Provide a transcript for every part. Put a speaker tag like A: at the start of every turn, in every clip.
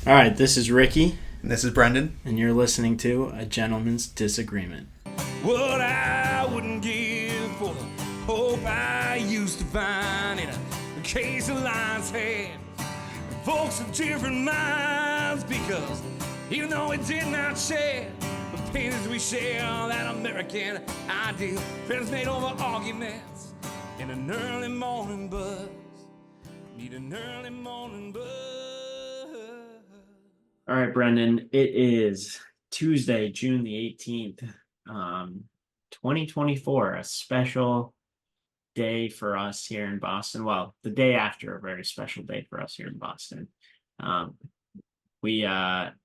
A: All right, this is Ricky,
B: And this is Brendan.
A: and you're listening to A Gentleman's Disagreement.
C: What I wouldn't give for the hope I used to find in a case of lion's head. Folks of different minds, because even though it did not share the pains we share, that American ideal, friends made over arguments in an early morning buzz. Need an early morning buzz.
A: All right, Brendan, it is Tuesday, June the 18th, 2024, a special day for us here in Boston. Well, the day after a very special day for us here in Boston. Um, we got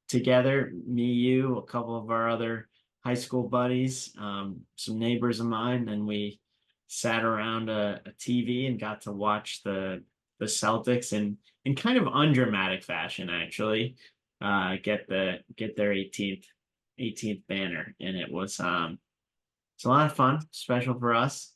A: together, me, you, a couple of our other high school buddies, some neighbors of mine, and we sat around a TV and got to watch the Celtics in kind of undramatic fashion, actually, get their 18th banner, and it's a lot of fun, special for us.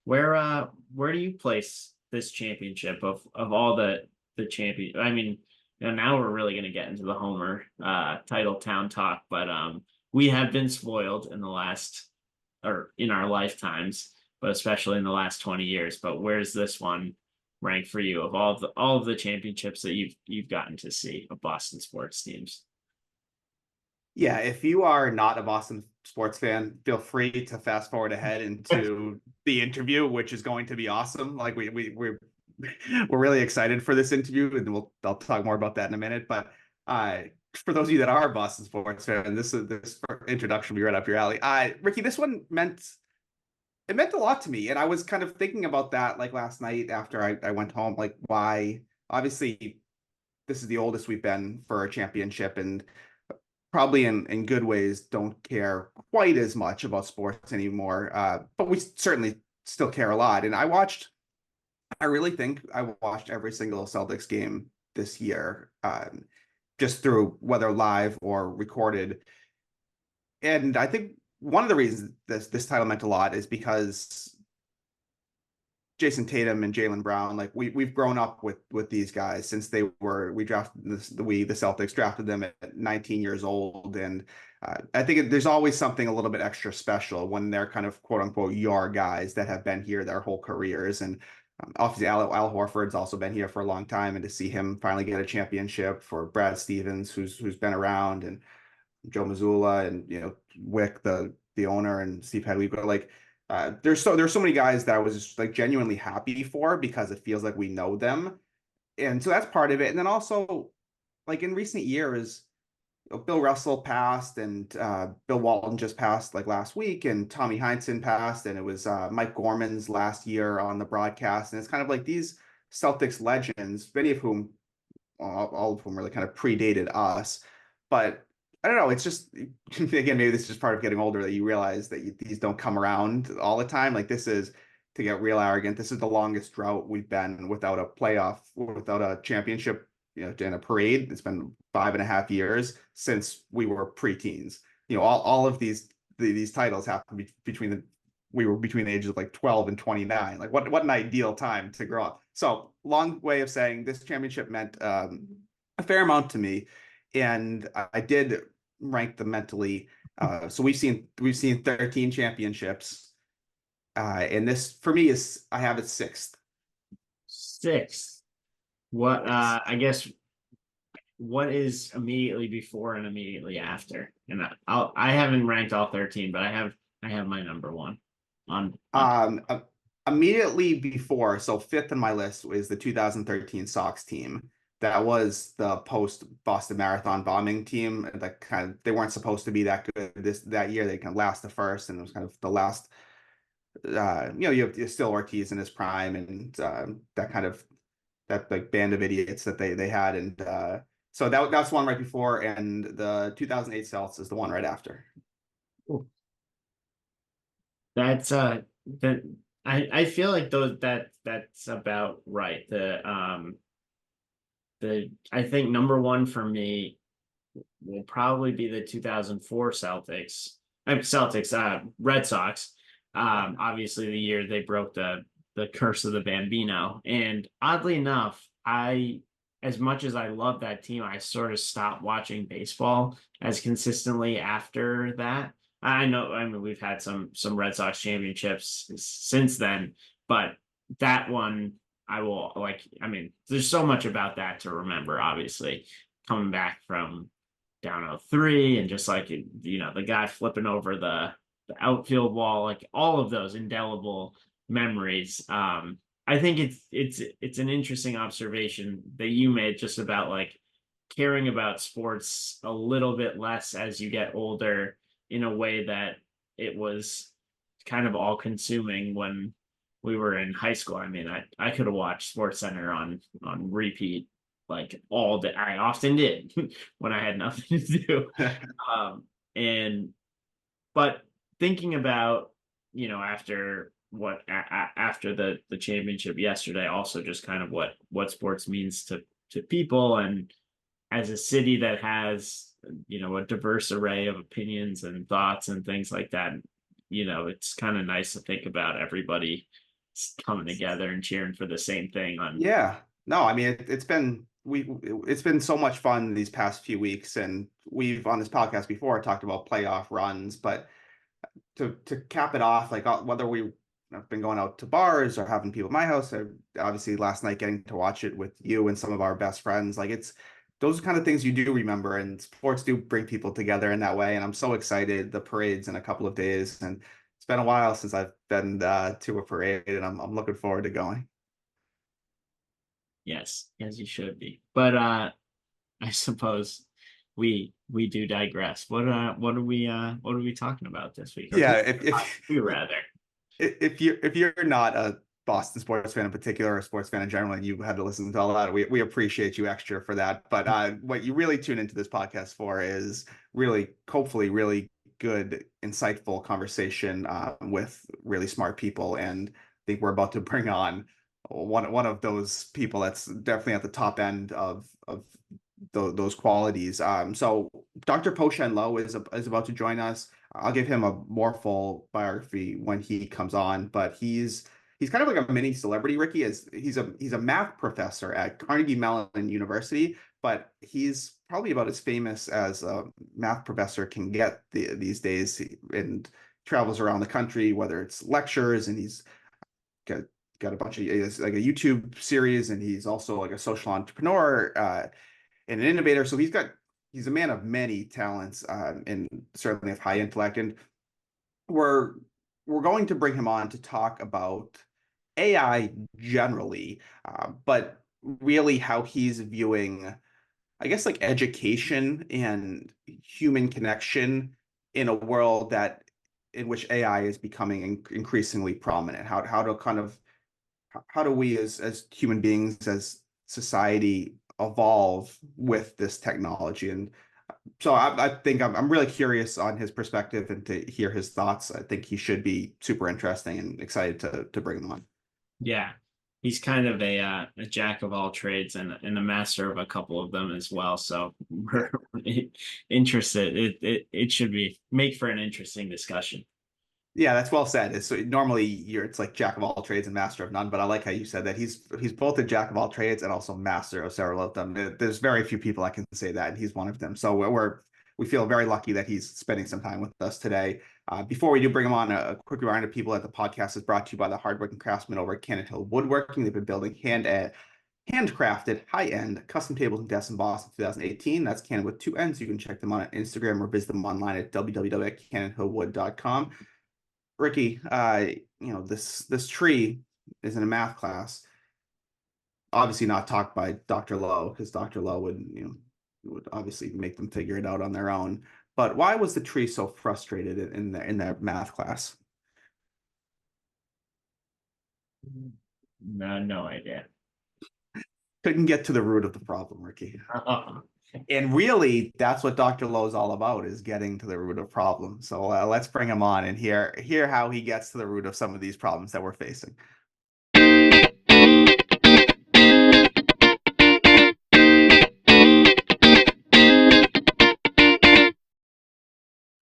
A: Where do you place this championship of all the champion? I mean, now we're really going to get into the Homer title town talk, but we have been spoiled in the last or in our lifetimes, but especially in the last 20 years. But where's this one rank for you of all of the championships that you've gotten to see of Boston sports teams?
B: Yeah, if you are not a Boston sports fan, feel free to fast forward ahead into the interview, which is going to be awesome. Like we're really excited for this interview, and I'll talk more about that in a minute. But uh, for those of you that are Boston sports fans, this introduction will be right up your alley. Ricky, this one meant a lot to me, and I was kind of thinking about that like last night after I went home. Like, why? Obviously, this is the oldest we've been for a championship, and probably in good ways don't care quite as much about sports anymore. But we certainly still care a lot. And I really think I watched every single Celtics game this year, just through whether live or recorded. And I think one of the reasons this title meant a lot is because Jason Tatum and Jaylen Brown, like we've grown up with these guys since we drafted the Celtics drafted them at 19 years old, and I think there's always something a little bit extra special when they're kind of quote unquote your guys that have been here their whole careers, and obviously Al Horford's also been here for a long time, and to see him finally get a championship for Brad Stevens, who's been around, and Joe Mazzulla, and Wick, the owner, and Steve Hedwig, but like there's so many guys that I was just like genuinely happy for because it feels like we know them, and so that's part of it. And then also, like in recent years, Bill Russell passed, and Bill Walton just passed like last week, and Tommy Heinsohn passed, and it was Mike Gorman's last year on the broadcast, and it's kind of like these Celtics legends, many of whom, all of whom really kind of predated us, but I don't know. It's just again, maybe this is just part of getting older that you realize that these don't come around all the time. Like this is to get real arrogant. This is the longest drought we've been without a playoff, without a championship, in a parade. It's been 5.5 years since we were preteens. All of these titles have to be we were between the ages of like 12 and 29. Like what an ideal time to grow up. So long way of saying this championship meant a fair amount to me, and I did rank them mentally. So we've seen 13 championships, and this for me is I have it sixth.
A: Sixth. What
B: Yes.
A: I guess what is immediately before and immediately after? And I haven't ranked all 13, but I have my number one on
B: Um, uh, Immediately before, so fifth on my list is the 2013 Sox team. That was the post Boston Marathon bombing team. That kind of they weren't supposed to be that good that year. They kind of last the first, and it was kind of the last. You have still Ortiz in his prime, and that kind of that like band of idiots that they had, and so that's one right before, and the 2008 Celtics is the one right after.
A: that's that I feel like that's about right. The I think number one for me will probably be the 2004 Celtics. Red Sox. Obviously the year they broke the curse of the Bambino. And oddly enough, as much as I love that team, I sort of stopped watching baseball as consistently after that. I know, I mean, we've had some Red Sox championships since then, but that one I will like. I mean, there's so much about that to remember. Obviously, coming back from down 0-3 and just like the guy flipping over the outfield wall, like all of those indelible memories. I think it's an interesting observation that you made just about like caring about sports a little bit less as you get older in a way that it was kind of all consuming when we were in high school. I mean, I could have watched Sports Center on repeat like all day. I often did when I had nothing to do. And but thinking about, after after the championship yesterday, also just kind of what sports means to people, and as a city that has a diverse array of opinions and thoughts and things like that, it's kind of nice to think about everybody coming together and cheering for the same thing on.
B: Yeah, no, I mean it's been so much fun these past few weeks, and we've on this podcast before talked about playoff runs, but to cap it off, like whether we have been going out to bars or having people at my house, or obviously last night getting to watch it with you and some of our best friends, like it's those kind of things you do remember, and sports do bring people together in that way. And I'm so excited. The parade's in a couple of days, and it's been a while since I've been to a parade, and I'm looking forward to going.
A: Yes, as you should be. But I suppose we do digress. What are we talking about this week?
B: Yeah,
A: if we rather.
B: If you're not a Boston sports fan in particular, or a sports fan in general, and you had to listen to all that, we appreciate you extra for that. But what you really tune into this podcast for is really, hopefully, really good, insightful conversation with really smart people. And I think we're about to bring on one of those people that's definitely at the top end of those qualities. So Dr. Po-Shen Loh is about to join us. I'll give him a more full biography when he comes on, but he's kind of like a mini celebrity, Ricky. He's a math professor at Carnegie Mellon University, but he's probably about as famous as a math professor can get these days, and travels around the country, whether it's lectures, and he's got a bunch of like a YouTube series, and he's also like a social entrepreneur and an innovator. So he's a man of many talents, and certainly of high intellect. And we're going to bring him on to talk about AI generally, but really how he's viewing, I guess, like education and human connection in a world in which AI is becoming increasingly prominent. How do we as human beings, as society, evolve with this technology? And so I think I'm really curious on his perspective and to hear his thoughts. I think he should be super interesting, and excited to bring him on.
A: Yeah, he's kind of a jack of all trades and a master of a couple of them as well. So we're interested. It should make for an interesting discussion.
B: Yeah, that's well said. It's normally it's like jack of all trades and master of none, but I like how you said that he's both a jack of all trades and also master of several of them. There's very few people that can say that, and he's one of them. So we feel very lucky that he's spending some time with us today. Before we do bring him on, a quick reminder to people that the podcast is brought to you by the hardworking craftsmen over at Cannon Hill Woodworking. They've been building handcrafted, high-end custom tables and desks in Boston 2018. That's Cannon with 2 N's. You can check them on Instagram or visit them online at www.cannonhillwood.com. Ricky, this tree is in a math class. Obviously not taught by Dr. Loh, because Dr. Loh would obviously make them figure it out on their own. But why was the tree so frustrated in their math class?
A: No idea.
B: Couldn't get to the root of the problem, Ricky. And really, that's what Dr. Loh is all about, is getting to the root of problems. So let's bring him on and hear how he gets to the root of some of these problems that we're facing.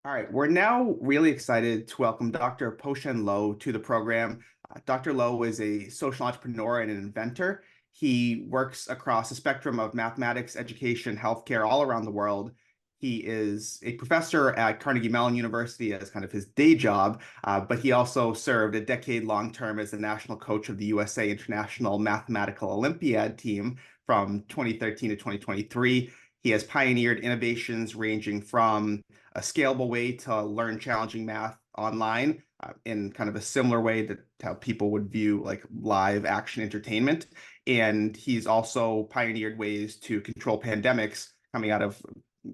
B: All right, we're now really excited to welcome Dr. Po-Shen Loh to the program. Dr. Loh is a social entrepreneur and an inventor. He works across a spectrum of mathematics, education, healthcare all around the world. He is a professor at Carnegie Mellon University as kind of his day job, but he also served a decade-long term as the national coach of the USA International Mathematical Olympiad team from 2013 to 2023. He has pioneered innovations ranging from a scalable way to learn challenging math online in kind of a similar way to how people would view like live action entertainment. And he's also pioneered ways to control pandemics coming out of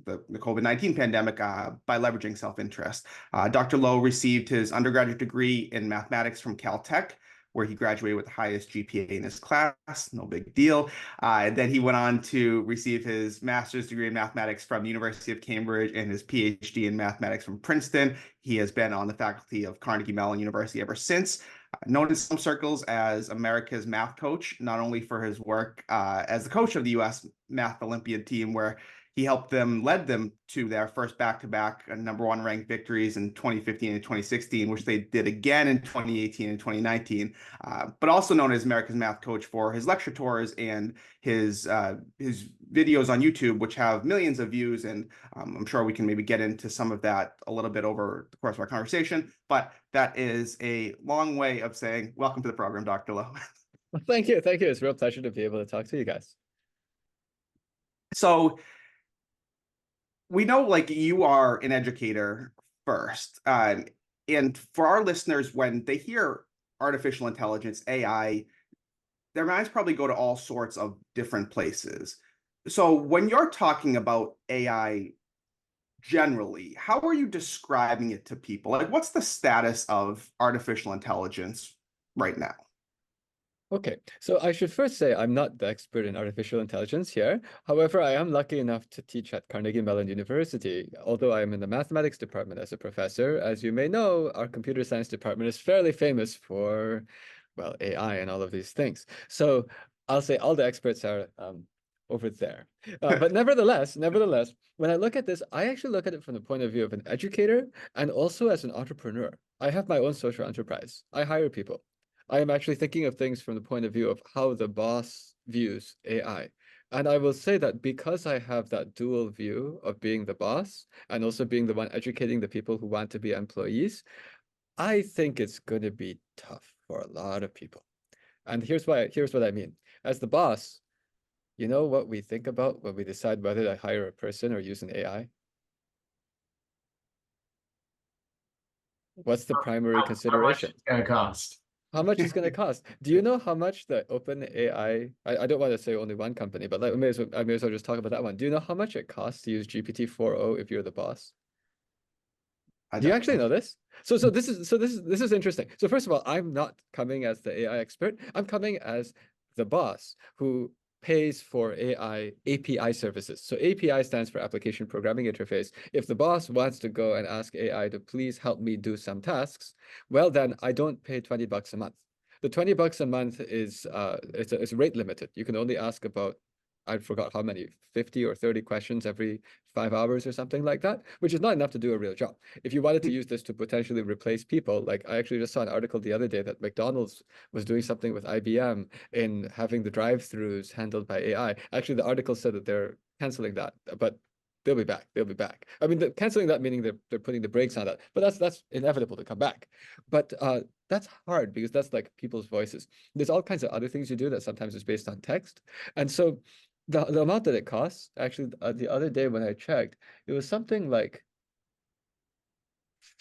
B: the COVID-19 pandemic by leveraging self-interest. Dr. Loh received his undergraduate degree in mathematics from Caltech, where he graduated with the highest GPA in his class, no big deal. Then he went on to receive his master's degree in mathematics from the University of Cambridge and his PhD in mathematics from Princeton. He has been on the faculty of Carnegie Mellon University ever since. Known in some circles as America's math coach, not only for his work as the coach of the U.S. Math Olympiad team, where he led them to their first back-to-back #1 ranked victories in 2015 and 2016, which they did again in 2018 and 2019, but also known as America's Math Coach for his lecture tours and his videos on YouTube, which have millions of views. And I'm sure we can maybe get into some of that a little bit over the course of our conversation. But that is a long way of saying welcome to the program, Dr. Loh.
D: Well, thank you. Thank you. It's a real pleasure to be able to talk to you guys.
B: So we know like you are an educator first. And for our listeners, when they hear artificial intelligence, AI, their minds probably go to all sorts of different places. So when you're talking about AI generally, how are you describing it to people? Like, what's the status of artificial intelligence right now?
D: Okay, so I should first say I'm not the expert in artificial intelligence here. However, I am lucky enough to teach at Carnegie Mellon University. Although I am in the mathematics department as a professor, as you may know, our computer science department is fairly famous for, well, AI and all of these things. So I'll say all the experts are over there. But nevertheless, when I look at this, I actually look at it from the point of view of an educator and also as an entrepreneur. I have my own social enterprise. I hire people. I am actually thinking of things from the point of view of how the boss views AI. And I will say that because I have that dual view of being the boss and also being the one educating the people who want to be employees, I think it's going to be tough for a lot of people. And here's what I mean. As the boss, you know what we think about when we decide whether to hire a person or use an AI? What's the primary consideration?
A: How much it's going to cost?
D: How much it's going to cost? Do you know how much the OpenAI, I don't want to say only one company, but I may as well just talk about that one. Do you know how much it costs to use GPT-4o if you're the boss? Do you actually know this? So this is interesting. So first of all, I'm not coming as the AI expert. I'm coming as the boss who pays for AI API services. So API stands for Application Programming Interface. If the boss wants to go and ask AI to please help me do some tasks, well, then I don't pay $20 a month. The $20 a month is it's rate limited. You can only ask about, I forgot how many, 50 or 30 questions every 5 hours or something like that, which is not enough to do a real job. If you wanted to use this to potentially replace people, like I actually just saw an article the other day that McDonald's was doing something with IBM in having the drive-throughs handled by AI. Actually, the article said that they're canceling that, but they'll be back. They'll be back. I mean, canceling that meaning they're putting the brakes on that, but that's inevitable to come back. But that's hard because that's like people's voices. There's all kinds of other things you do that sometimes is based on text. And so the amount that it costs, actually, the other day when I checked, it was something like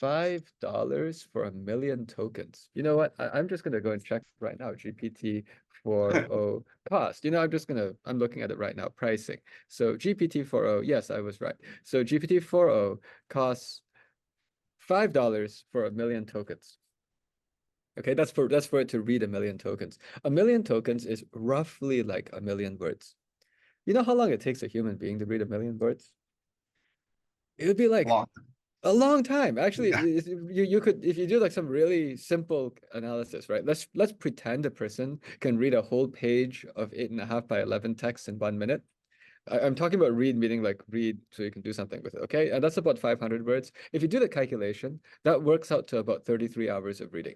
D: $5 for 1 million tokens. You know what? I'm just going to go and check right now. GPT-4o cost. You know, I'm looking at it right now, pricing. So GPT-4o, yes, I was right. So GPT-4o costs $5 for 1 million tokens. Okay, that's for it to read 1 million tokens. 1 million tokens is roughly like 1 million words. You know how long it takes a human being to read 1 million words? It would be like a long time. Actually, you could, if you do like some really simple analysis, right? Let's pretend a person can read a whole page of 8.5 by 11 text in 1 minute. I'm talking about read, meaning like read so you can do something with it, okay? And that's about 500 words. If you do the calculation, that works out to about 33 hours of reading.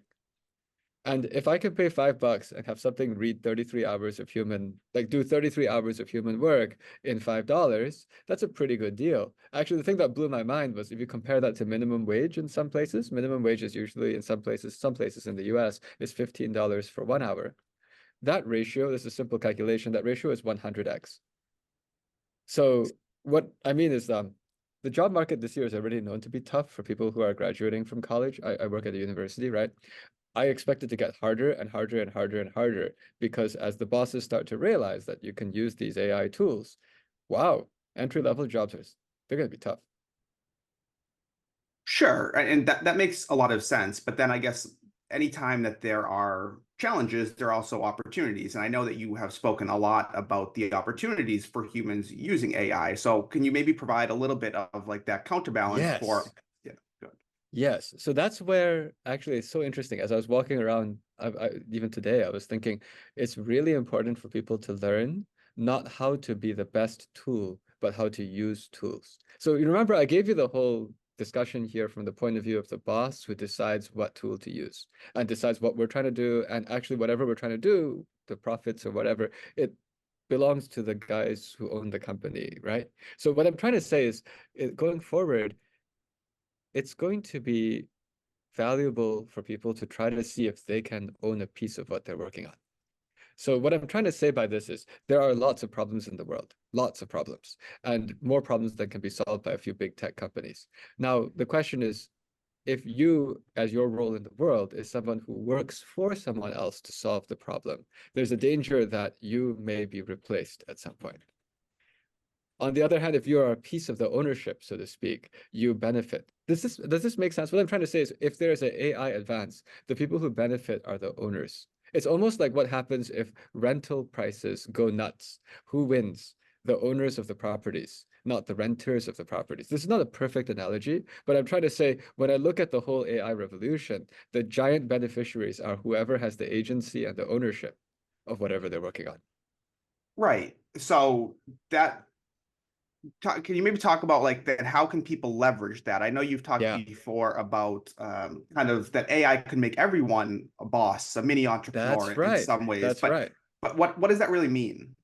D: And if I can pay $5 and have something read 33 hours of human, like do 33 hours of human work in $5, that's a pretty good deal. Actually, the thing that blew my mind was if you compare that to minimum wage in some places, minimum wage is usually in some places in the US is $15 for 1 hour. That ratio, this is a simple calculation, that ratio is 100x. So what I mean is the job market this year is already known to be tough for people who are graduating from college. I work at a university, right? I expect it to get harder and harder and harder and harder because as the bosses start to realize that you can use these AI tools, wow, entry-level jobs they're going to be tough.
B: Sure, and that makes a lot of sense. But then I guess anytime that there are challenges, there are also opportunities. And I know that you have spoken a lot about the opportunities for humans using AI. So can you maybe provide a little bit of like that counterbalance for?
D: Yes.
B: Yeah, good.
D: Yes. So that's where actually it's so interesting. As I was walking around, even today, I was thinking it's really important for people to learn not how to be the best tool, but how to use tools. So you remember I gave you the whole discussion here from the point of view of the boss who decides what tool to use and decides what we're trying to do. And actually, whatever we're trying to do, the profits or whatever, it belongs to the guys who own the company, right? So what I'm trying to say is going forward, it's going to be valuable for people to try to see if they can own a piece of what they're working on. So what I'm trying to say by this is there are lots of problems in the world, lots of problems, and more problems that can be solved by a few big tech companies. Now, the question is, if you, as your role in the world, is someone who works for someone else to solve the problem, there's a danger that you may be replaced at some point. On the other hand, if you are a piece of the ownership, so to speak, you benefit. Does this make sense? What I'm trying to say is if there is an AI advance, the people who benefit are the owners. It's almost like what happens if rental prices go nuts. Who wins? The owners of the properties, not the renters of the properties. This is not a perfect analogy, but I'm trying to say when I look at the whole AI revolution, the giant beneficiaries are whoever has the agency and the ownership of whatever they're working on.
B: Right. So that can you maybe talk about like that? How can people leverage that? I know you've talked
D: Yeah,
B: before about kind of that AI can make everyone a boss, a mini entrepreneur
D: that's
B: in
D: right.
B: some ways.
D: That's right.
B: But what does that really mean?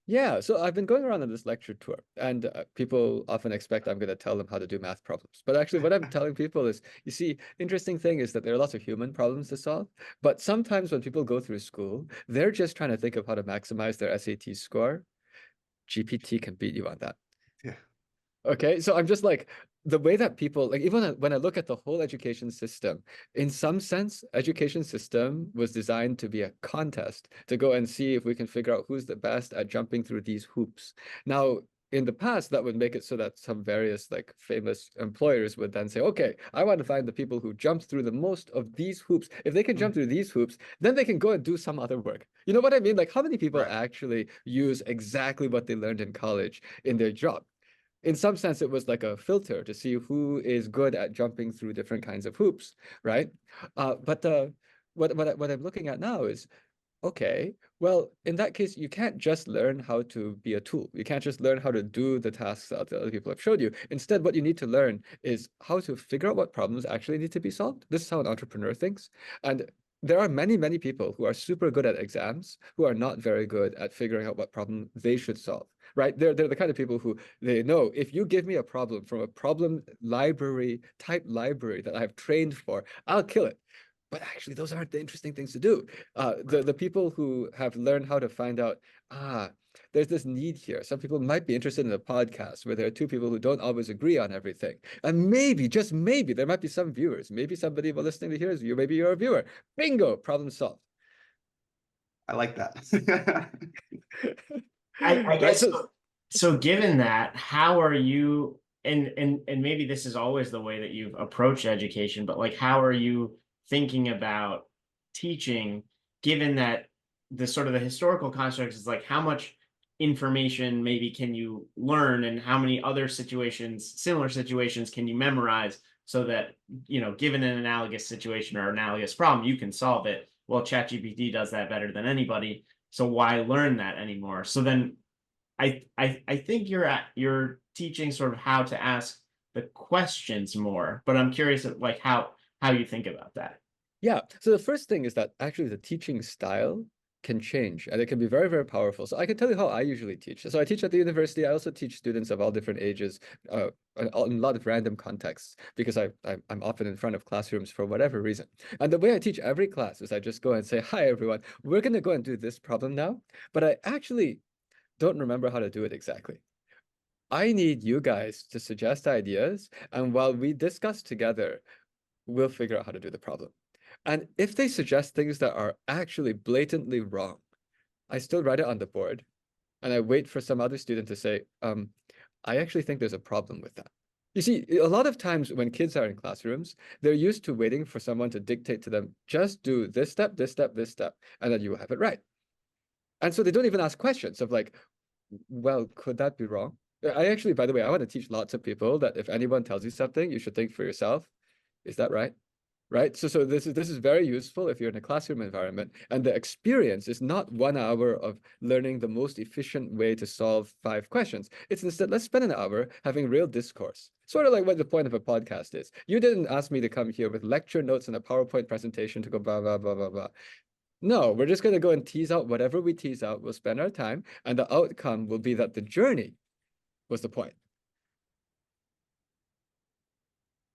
D: Yeah, so I've been going around on this lecture tour, and people often expect I'm going to tell them how to do math problems. But actually, what I'm telling people is, you see, interesting thing is that there are lots of human problems to solve. But sometimes when people go through school, they're just trying to think of how to maximize their SAT score. GPT can beat you on that.
B: Yeah.
D: Okay, so I'm just like the way that people like even when I look at the whole education system, in some sense, education system was designed to be a contest to go and see if we can figure out who's the best at jumping through these hoops. Now, in the past, that would make it so that some various like famous employers would then say, okay, I want to find the people who jumped through the most of these hoops. If they can jump through these hoops, then they can go and do some other work. You know what I mean? Like how many people
B: Right.
D: actually use exactly what they learned in college in their job? In some sense, it was like a filter to see who is good at jumping through different kinds of hoops, right? But what I'm looking at now is, okay, well, in that case, you can't just learn how to be a tool. You can't just learn how to do the tasks that the other people have showed you. Instead, what you need to learn is how to figure out what problems actually need to be solved. This is how an entrepreneur thinks. And there are many, many people who are super good at exams who are not very good at figuring out what problem they should solve, right? They're the kind of people who they know if you give me a problem from a problem library type library that I've trained for, I'll kill it. But actually, those aren't the interesting things to do. The people who have learned how to find out, there's this need here. Some people might be interested in a podcast where there are two people who don't always agree on everything. And maybe, just maybe, there might be some viewers. Maybe somebody will listening to hear you. Maybe you're a viewer. Bingo, problem solved.
B: I like that.
A: I
D: Right.
A: guess so given that, how are you and maybe this is always the way that you've approached education, but like how are you thinking about teaching given that the sort of the historical construct is like how much information maybe can you learn and how many other situations, similar situations can you memorize so that, you know, given an analogous situation or analogous problem, you can solve it. Well, ChatGPT does that better than anybody. So why learn that anymore? So then I think you're teaching sort of how to ask the questions more, but I'm curious at like how you think about that.
D: Yeah. So the first thing is that actually the teaching style can change and it can be very, very powerful. So I can tell you how I usually teach. So I teach at the university. I also teach students of all different ages, in a lot of random contexts because I'm often in front of classrooms for whatever reason. And the way I teach every class is I just go and say, hi, everyone, we're going to go and do this problem now. But I actually don't remember how to do it exactly. I need you guys to suggest ideas. And while we discuss together, we'll figure out how to do the problem. And if they suggest things that are actually blatantly wrong, I still write it on the board and I wait for some other student to say, I actually think there's a problem with that. You see, a lot of times when kids are in classrooms, they're used to waiting for someone to dictate to them, just do this step, this step, this step, and then you will have it right. And so they don't even ask questions of like, well, could that be wrong? I actually, by the way, I want to teach lots of people that if anyone tells you something, you should think for yourself, is that right? Right? So this is very useful if you're in a classroom environment. And the experience is not 1 hour of learning the most efficient way to solve 5 questions. It's instead, let's spend an hour having real discourse. Sort of like what the point of a podcast is. You didn't ask me to come here with lecture notes and a PowerPoint presentation to go blah, blah, blah, blah, blah. No, we're just going to go and tease out whatever we tease out. We'll spend our time, and the outcome will be that the journey was the point.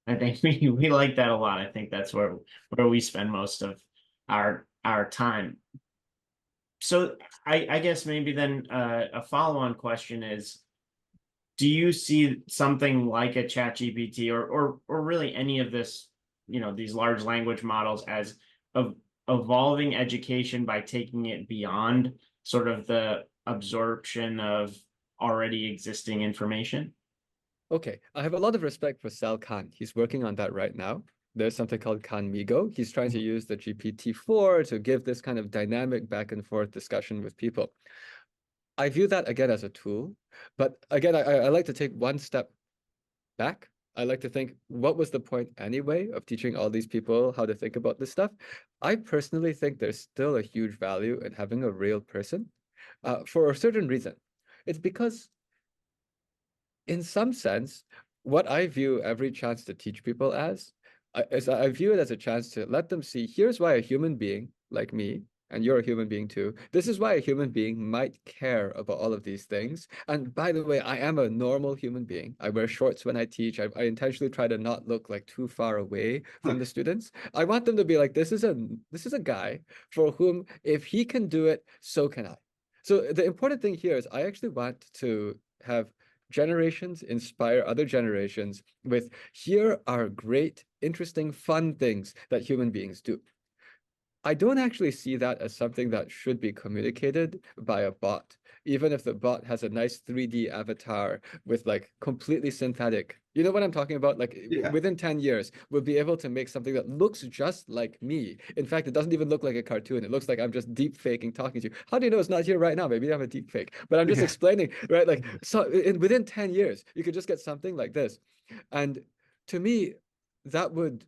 A: I think we like that a lot. I think that's where we spend most of our time. So I guess maybe then a follow-on question is, do you see something like a ChatGPT or really any of this, these large language models as of evolving education by taking it beyond sort of the absorption of already existing information?
D: Okay, I have a lot of respect for Sal Khan. He's working on that right now. There's something called Khan-Migo. He's trying to use the GPT-4 to give this kind of dynamic back and forth discussion with people. I view that again as a tool, but again, I like to take one step back. I like to think, what was the point anyway of teaching all these people how to think about this stuff? I personally think there's still a huge value in having a real person for a certain reason. It's because in some sense, what I view every chance to teach people as is I view it as a chance to let them see, here's why a human being like me, and you're a human being too, this is why a human being might care about all of these things. And by the way, I am a normal human being. I wear shorts when I teach. I intentionally try to not look like too far away from the students. I want them to be like, this is a guy for whom if he can do it, so can I. So the important thing here is I actually want to have generations inspire other generations with, here are great, interesting, fun things that human beings do. I don't actually see that as something that should be communicated by a bot, even if the bot has a nice 3D avatar with like completely synthetic. You know what I'm talking about? Like
B: Yeah.
D: within 10 years, we'll be able to make something that looks just like me. In fact, it doesn't even look like a cartoon. It looks like I'm just deep faking talking to you. How do you know it's not here right now? Maybe I have a deep fake, but I'm just
B: Yeah.
D: explaining, right? Like, so within 10 years, you could just get something like this. And to me, that would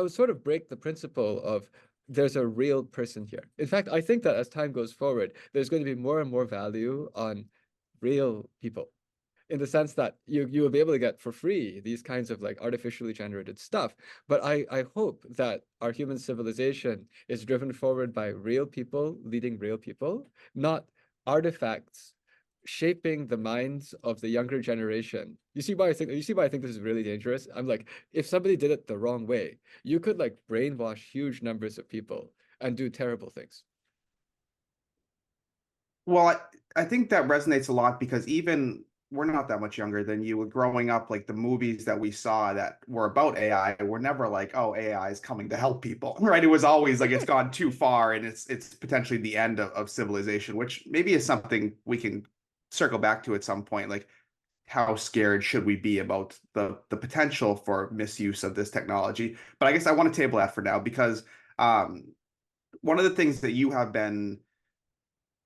D: sort of break the principle of there's a real person here. In fact, I think that as time goes forward, there's going to be more and more value on real people, in the sense that you will be able to get for free these kinds of like artificially generated stuff. But I hope that our human civilization is driven forward by real people leading real people, not artifacts shaping the minds of the younger generation. You see why I think this is really dangerous? I'm like, if somebody did it the wrong way, you could like brainwash huge numbers of people and do terrible things.
B: Well, I think that resonates a lot because even we're not that much younger than you. Growing up, like the movies that we saw that were about AI were never like, oh, AI is coming to help people, right? It was always like it's gone too far and it's potentially the end of civilization, which maybe is something we can circle back to at some point. Like, how scared should we be about the potential for misuse of this technology? But I guess I want to table that for now because one of the things that you have been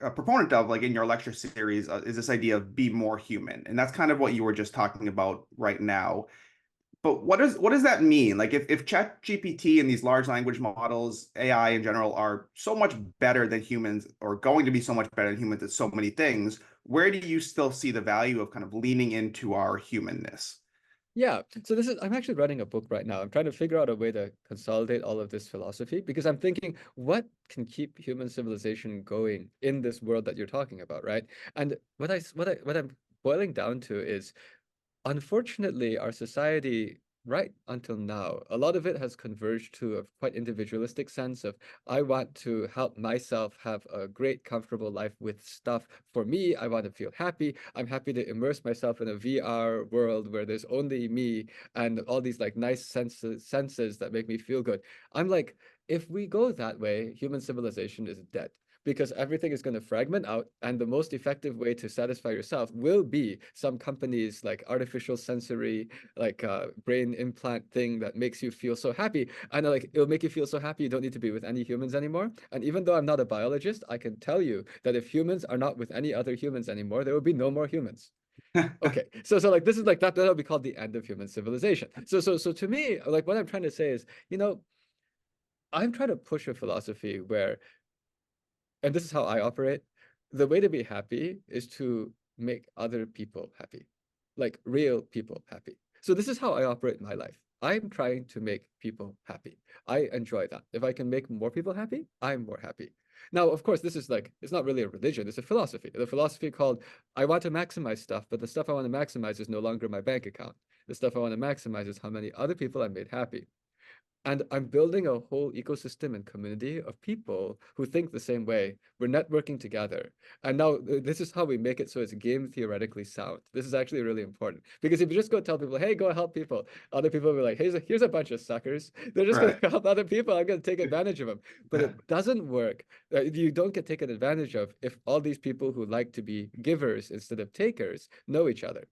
B: a proponent of, like in your lecture series, is this idea of be more human, and that's kind of what you were just talking about right now. But what does that mean? Like if ChatGPT and these large language models, AI in general, are so much better than humans, or going to be so much better than humans at so many things, where do you still see the value of kind of leaning into our humanness?
D: Yeah, so I'm actually writing a book right now. I'm trying to figure out a way to consolidate all of this philosophy because I'm thinking what can keep human civilization going in this world that you're talking about, right? And what I'm boiling down to is, unfortunately, our society, right until now, a lot of it has converged to a quite individualistic sense of I want to help myself have a great, comfortable life with stuff. For me, I want to feel happy. I'm happy to immerse myself in a VR world where there's only me and all these like nice senses that make me feel good. I'm like, if we go that way, human civilization is dead because everything is going to fragment out, and the most effective way to satisfy yourself will be some company's like artificial sensory like brain implant thing that makes you feel so happy, and like it'll make you feel so happy you don't need to be with any humans anymore. And even though I'm not a biologist, I can tell you that if humans are not with any other humans anymore, there will be no more humans. Okay, so like this is like that'll be called the end of human civilization. So to me, like what I'm trying to say is, I'm trying to push a philosophy where, and this is how I operate, the way to be happy is to make other people happy, like real people happy. So this is how I operate my life. I'm trying to make people happy. I enjoy that. If I can make more people happy, I'm more happy. Now, of course, this is like, it's not really a religion, it's a philosophy. The philosophy called, I want to maximize stuff, but the stuff I want to maximize is no longer my bank account. The stuff I want to maximize is how many other people I made happy. And I'm building a whole ecosystem and community of people who think the same way. We're networking together. And now this is how we make it so it's game theoretically sound. This is actually really important. Because if you just go tell people, hey, go help people, other people will be like, here's a bunch of suckers. They're just going
B: Right.
D: to help other people. I'm going to take advantage of them. But it doesn't work. You don't get taken advantage of if all these people who like to be givers instead of takers know each other.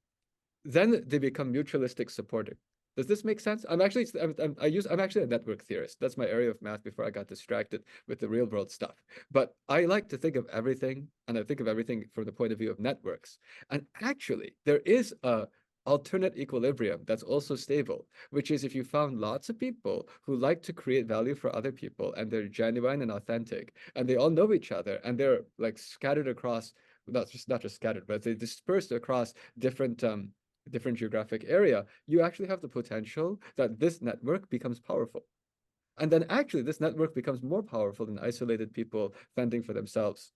D: Then they become mutualistic supporting. Does this make sense? I'm actually a network theorist. That's my area of math before I got distracted with the real world stuff. But I like to think of everything, and I think of everything from the point of view of networks. And actually, there is a alternate equilibrium that's also stable, which is if you found lots of people who like to create value for other people and they're genuine and authentic, and they all know each other, and they're like scattered across, not just scattered, but they dispersed across different geographic area, you actually have the potential that this network becomes powerful. And then actually this network becomes more powerful than isolated people fending for themselves.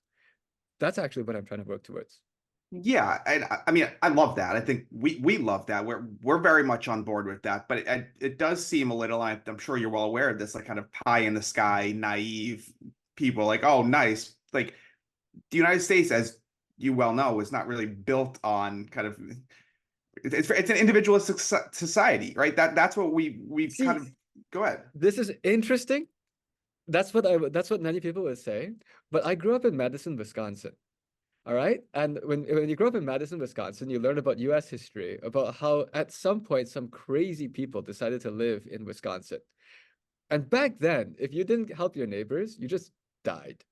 D: That's actually what I'm trying to work towards.
B: Yeah, and I mean, I love that. I think we love that. We're very much on board with that. But it does seem a little. I'm sure you're well aware of this, like kind of pie in the sky, naive people. Like, oh, nice. Like the United States, as you well know, is not really built on kind of. It's an individualistic society, right? That's what we've
D: See,
B: kind of. Go ahead.
D: this is interesting. That's what many people would say. But I grew up in Madison, Wisconsin. All right. And when you grow up in Madison, Wisconsin, you learn about US history, about how at some point some crazy people decided to live in Wisconsin. And back then, if you didn't help your neighbors, you just died.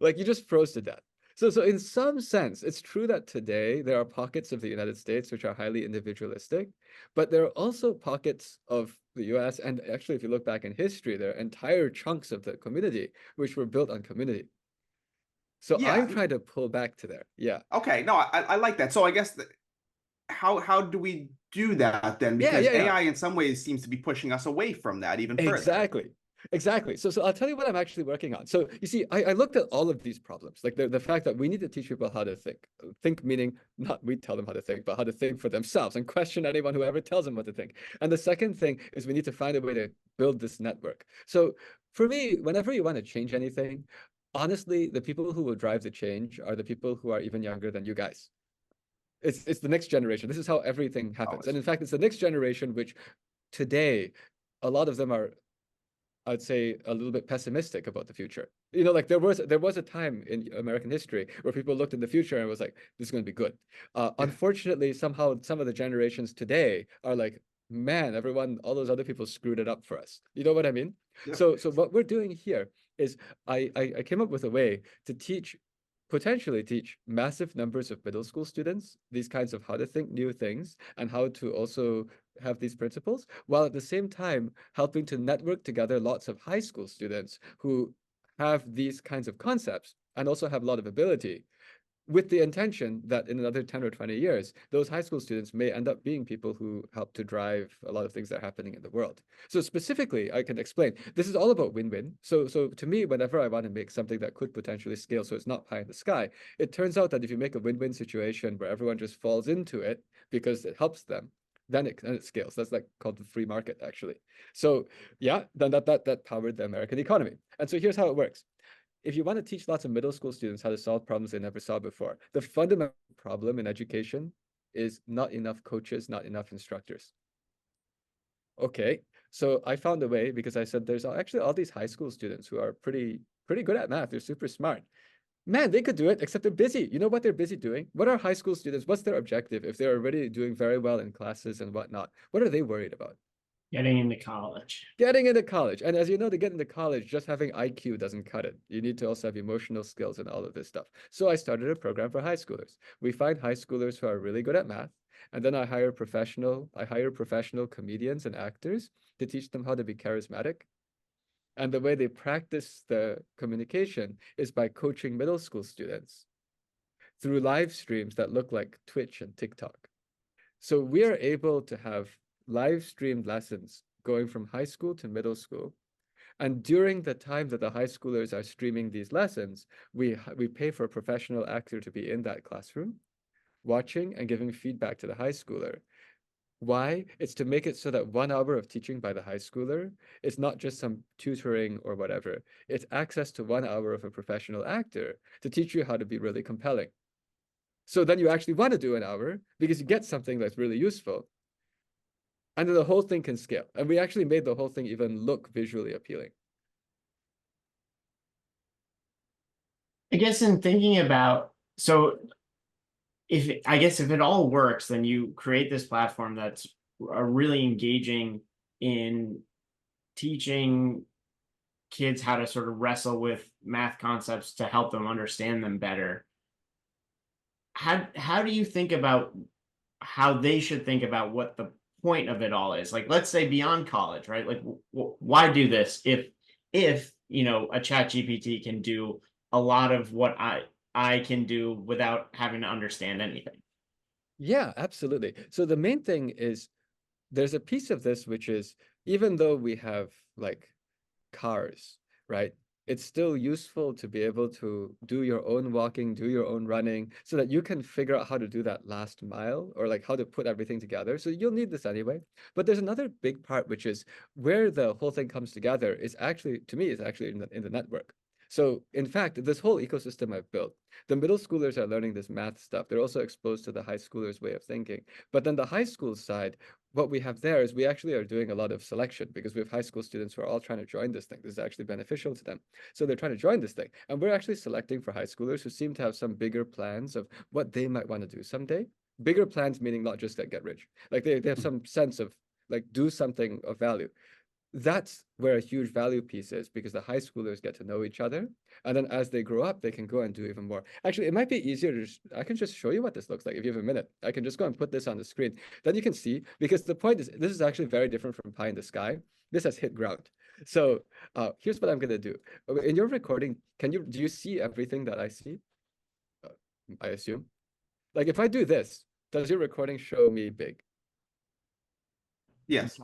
D: Like you just froze to death. So in some sense, it's true that today there are pockets of the United States which are highly individualistic, but there are also pockets of the US, and actually, if you look back in history, there are entire chunks of the community which were built on community. So I'm
B: Yeah.
D: trying to pull back to there. Yeah.
B: Okay. No, I like that. So I guess how do we do that then?
D: Yeah,
B: Because
D: yeah, yeah.
B: AI in some ways seems to be pushing us away from that even further.
D: Exactly. Exactly. So I'll tell you what I'm actually working on. So you see, I looked at all of these problems, like the fact that we need to teach people how to think. Think meaning not we tell them how to think, but how to think for themselves and question anyone who ever tells them what to think. And the second thing is we need to find a way to build this network. So for me, whenever you want to change anything, honestly, the people who will drive the change are the people who are even younger than you guys. It's the next generation. This is how everything happens.
B: Always.
D: And in fact, it's the next generation which today a lot of them are, I'd say, a little bit pessimistic about the future. Like there was a time in American history where people looked in the future and was like, this is going to be good.
B: Yeah.
D: Unfortunately, somehow some of the generations today are like, man, all those other people screwed it up for us. You know what I mean?
B: Yeah.
D: So what we're doing here is I came up with a way to potentially teach massive numbers of middle school students these kinds of how to think new things and how to also have these principles, while at the same time helping to network together lots of high school students who have these kinds of concepts and also have a lot of ability. with the intention that in another 10 or 20 years, those high school students may end up being people who help to drive a lot of things that are happening in the world. So specifically, I can explain, this is all about win-win. So to me, whenever I want to make something that could potentially scale, so it's not pie in the sky, it turns out that if you make a win-win situation where everyone just falls into it because it helps them, then it scales. That's like called the free market, actually. So yeah, then that powered the American economy. And so here's how it works. If you want to teach lots of middle school students how to solve problems they never saw before, the fundamental problem in education is not enough coaches, not enough instructors. Okay, so I found a way because I said there's actually all these high school students who are pretty good at math. They're super smart. Man, they could do it, except they're busy. You know what they're busy doing? What are high school students? What's their objective if they're already doing very well in classes and whatnot? What are they worried about?
A: Getting into college.
D: Getting into college. And as you know, to get into college, just having IQ doesn't cut it. You need to also have emotional skills and all of this stuff. So I started a program for high schoolers. We find high schoolers who are really good at math. And then I hire professional comedians and actors to teach them how to be charismatic. And the way they practice the communication is by coaching middle school students through live streams that look like Twitch and TikTok. So we are able to have live streamed lessons going from high school to middle school. And during the time that the high schoolers are streaming these lessons, we pay for a professional actor to be in that classroom, watching and giving feedback to the high schooler. Why? It's to make it so that 1 hour of teaching by the high schooler is not just some tutoring or whatever. It's access to 1 hour of a professional actor to teach you how to be really compelling. So then you actually want to do an hour because you get something that's really useful. And then the whole thing can scale. And we actually made the whole thing even look visually appealing.
A: I guess in thinking about, so if it all works, then you create this platform that's really engaging in teaching kids how to sort of wrestle with math concepts to help them understand them better. How do you think about how they should think about what the point of it all is? Like, let's say beyond college, right? Like, why do this if you know a chat GPT can do a lot of what I can do without having to understand anything?
D: Yeah, absolutely. So the main thing is there's a piece of this which is even though we have like cars, right? It's still useful to be able to do your own walking, do your own running, so that you can figure out how to do that last mile or like how to put everything together. So you'll need this anyway. But there's another big part, which is where the whole thing comes together is actually, to me, is actually in the network. So in fact, this whole ecosystem I've built, the middle schoolers are learning this math stuff. They're also exposed to the high schoolers' way of thinking. But then the high school side, what we have there is we actually are doing a lot of selection because we have high school students who are all trying to join this thing. This is actually beneficial to them. So they're trying to join this thing. And we're actually selecting for high schoolers who seem to have some bigger plans of what they might want to do someday. Bigger plans meaning not just that get rich. Like they have some sense of like do something of value. That's where a huge value piece is because the high schoolers get to know each other. And then as they grow up, they can go and do even more. Actually, it might be easier to I can just show you what this looks like if you have a minute. I can just go and put this on the screen. Then you can see, because the point is, this is actually very different from pie in the sky. This has hit ground. So here's what I'm going to do. In your recording, do you see everything that I see? I assume. Like if I do this, does your recording show me big?
B: Yes.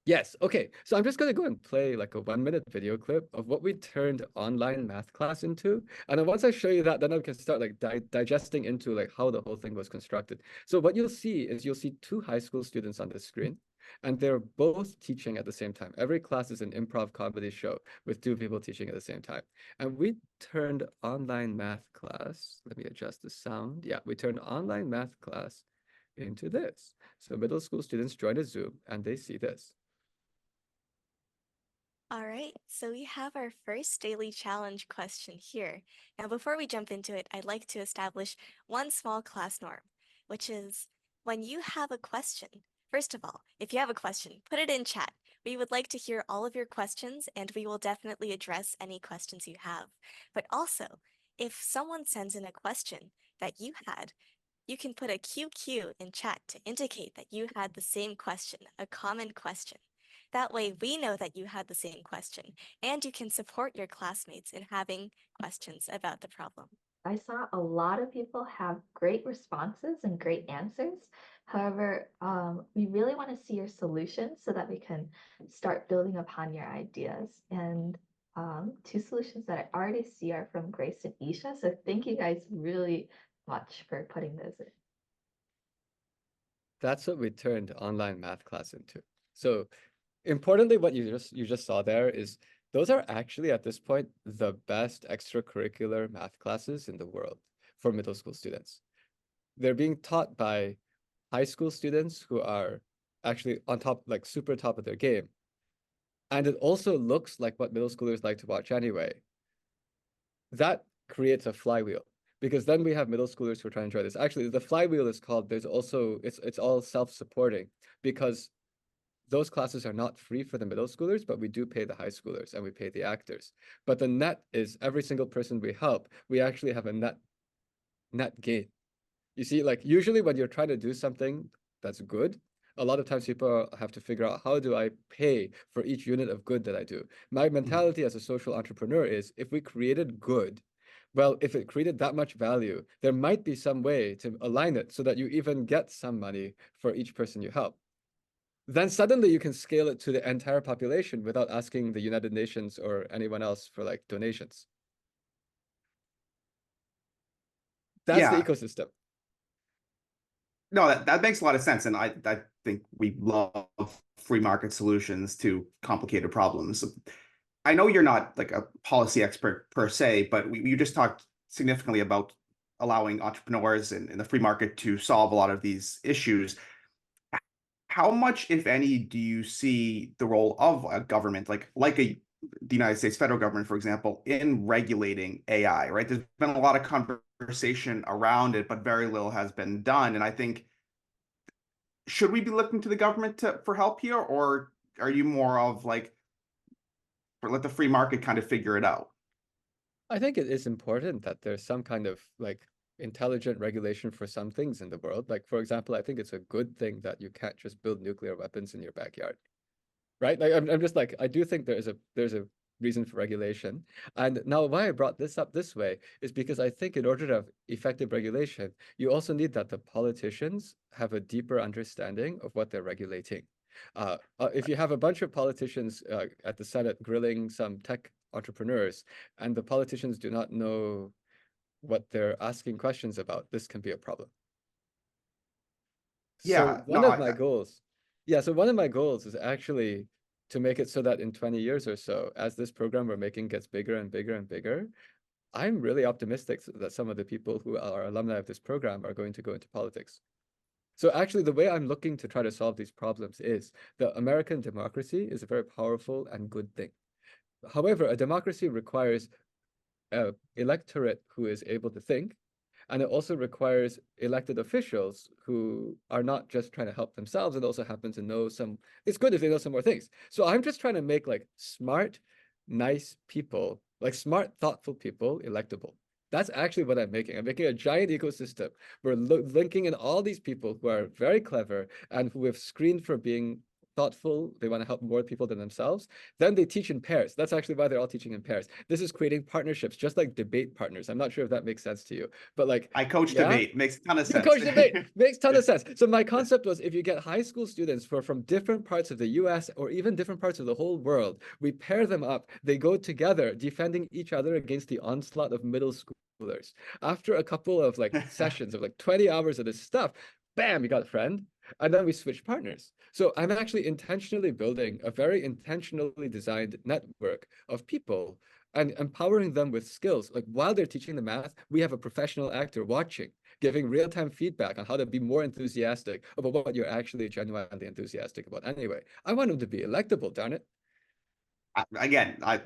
D: Yes. Okay. So I'm just going to go and play like a 1-minute video clip of what we turned online math class into. And then once I show you that, then I can start like digesting into like how the whole thing was constructed. So what you'll see is you'll see 2 high school students on the screen, and they're both teaching at the same time. Every class is an improv comedy show with 2 people teaching at the same time. And we turned online math class. Let me adjust the sound. Yeah, we turned online math class into this. So middle school students join a Zoom and they see this.
E: All right, so we have our first daily challenge question here. Now, before we jump into it, I'd like to establish one small class norm, which is when you have a question, first of all, if you have a question, put it in chat. We would like to hear all of your questions, and we will definitely address any questions you have. But also, if someone sends in a question that you had, you can put a QQ in chat to indicate that you had the same question, a common question. That way we know that you had the same question, and you can support your classmates in having questions about the problem.
F: I saw a lot of people have great responses and great answers. However, we really want to see your solutions so that we can start building upon your ideas. And two solutions that I already see are from Grace and Isha. So thank you guys really much for putting those in.
D: That's what we turned online math class into. So importantly, what you just saw there is those are actually at this point the best extracurricular math classes in the world for middle school students. They're being taught by high school students who are actually on top, like super top of their game. And it also looks like what middle schoolers like to watch anyway. That creates a flywheel because then we have middle schoolers who are trying to enjoy this. Actually, the flywheel is called, there's also, it's all self-supporting because those classes are not free for the middle schoolers, but we do pay the high schoolers and we pay the actors. But the net is every single person we help, we actually have a net gain. You see, like usually when you're trying to do something that's good, a lot of times people have to figure out how do I pay for each unit of good that I do. My mentality as a social entrepreneur is if we created good, well, if it created that much value, there might be some way to align it so that you even get some money for each person you help. Then suddenly you can scale it to the entire population without asking the United Nations or anyone else for like donations. That's the
B: Yeah.
D: ecosystem.
B: No, that makes a lot of sense. And I think we love free market solutions to complicated problems. I know you're not like a policy expert per se, but you just talked significantly about allowing entrepreneurs in the free market to solve a lot of these issues. How much, if any, do you see the role of a government, the United States federal government, for example, in regulating AI, right? There's been a lot of conversation around it, but very little has been done. And I think, should we be looking to the government for help here, or are you more of like, let the free market kind of figure it out?
D: I think it is important that there's some kind of like intelligent regulation for some things in the world. Like, for example, I think it's a good thing that you can't just build nuclear weapons in your backyard, right? Like, I'm just like, I do think there's a reason for regulation. And now why I brought this up this way is because I think in order to have effective regulation, you also need that the politicians have a deeper understanding of what they're regulating. If you have a bunch of politicians at the Senate grilling some tech entrepreneurs and the politicians do not know what they're asking questions about, this can be a problem. So
B: Yeah, no,
D: one of my goals, yeah, so one of my goals is actually to make it so that in 20 years or so, as this program we're making gets bigger and bigger and bigger, I'm really optimistic that some of the people who are alumni of this program are going to go into politics. So actually, the way I'm looking to try to solve these problems is the American democracy is a very powerful and good thing. However, a democracy requires an electorate who is able to think, and it also requires elected officials who are not just trying to help themselves and also happen to know some, it's good if they know some more things. So I'm just trying to make like smart, nice people, like smart, thoughtful people electable. That's actually what I'm making. I'm making a giant ecosystem. We're linking in all these people who are very clever and who have screened for being thoughtful. They want to help more people than themselves. Then they teach in pairs. That's actually why they're all teaching in pairs. This is creating partnerships, just like debate partners. I'm not sure if that makes sense to you, but like
B: I coach debate. Makes a ton of
D: you
B: sense.
D: coach debate makes a ton of sense. So my concept was if you get high school students from different parts of the US or even different parts of the whole world, we pair them up. They go together, defending each other against the onslaught of middle schoolers. After a couple of like sessions of like 20 hours of this stuff, bam, you got a friend. And then we switch partners. So I'm actually intentionally building a very intentionally designed network of people and empowering them with skills. Like while they're teaching the math, we have a professional actor watching, giving real-time feedback on how to be more enthusiastic about what you're actually genuinely enthusiastic about anyway. I want them to be electable, darn it.
B: Again, I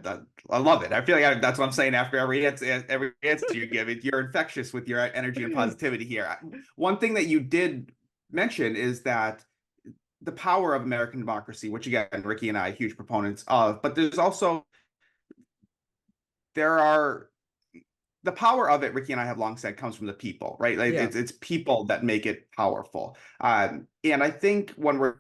B: love it. I feel like that's what I'm saying after every answer you give it. You're infectious with your energy and positivity here. One thing that you did mention is that the power of American democracy, which again, Ricky and I are huge proponents of, but there's also the power of it, Ricky and I have long said, comes from the people, right? Like
D: Yeah.
B: it's people that make it powerful. And I think when we're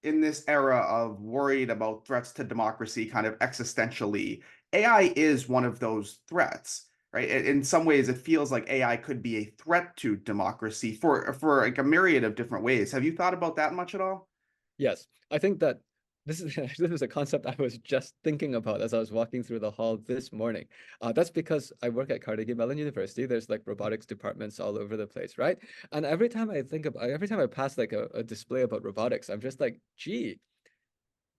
B: in this era of worried about threats to democracy kind of existentially, AI is one of those threats, right? In some ways, it feels like AI could be a threat to democracy for like a myriad of different ways. Have you thought about that much at all?
D: Yes, I think that this is this is a concept I was just thinking about as I was walking through the hall this morning. That's because I work at Carnegie Mellon University. There's like robotics departments all over the place, right? And every time I think about, every time I pass like a display about robotics, I'm just like, gee,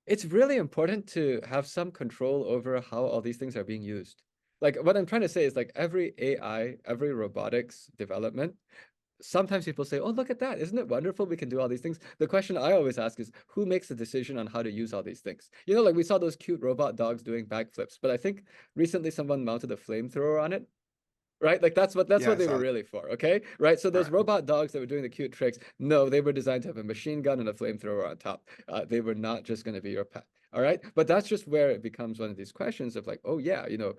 D: it's really important to have some control over how all these things are being used. Like what I'm trying to say is like every AI, every robotics development, sometimes people say, oh, look at that. Isn't it wonderful? We can do all these things. The question I always ask is who makes the decision on how to use all these things? You know, like we saw those cute robot dogs doing backflips, but I think recently someone mounted a flamethrower on it, right? Like that's
B: Yeah,
D: what
B: I
D: they
B: saw
D: were
B: that.
D: really for, okay? Right? So those
B: Correct.
D: robot dogs that were doing the cute tricks, no, they were designed to have a machine gun and a flamethrower on top. They were not just going to be your pet. All right. But that's just where it becomes one of these questions of like, oh yeah, you know,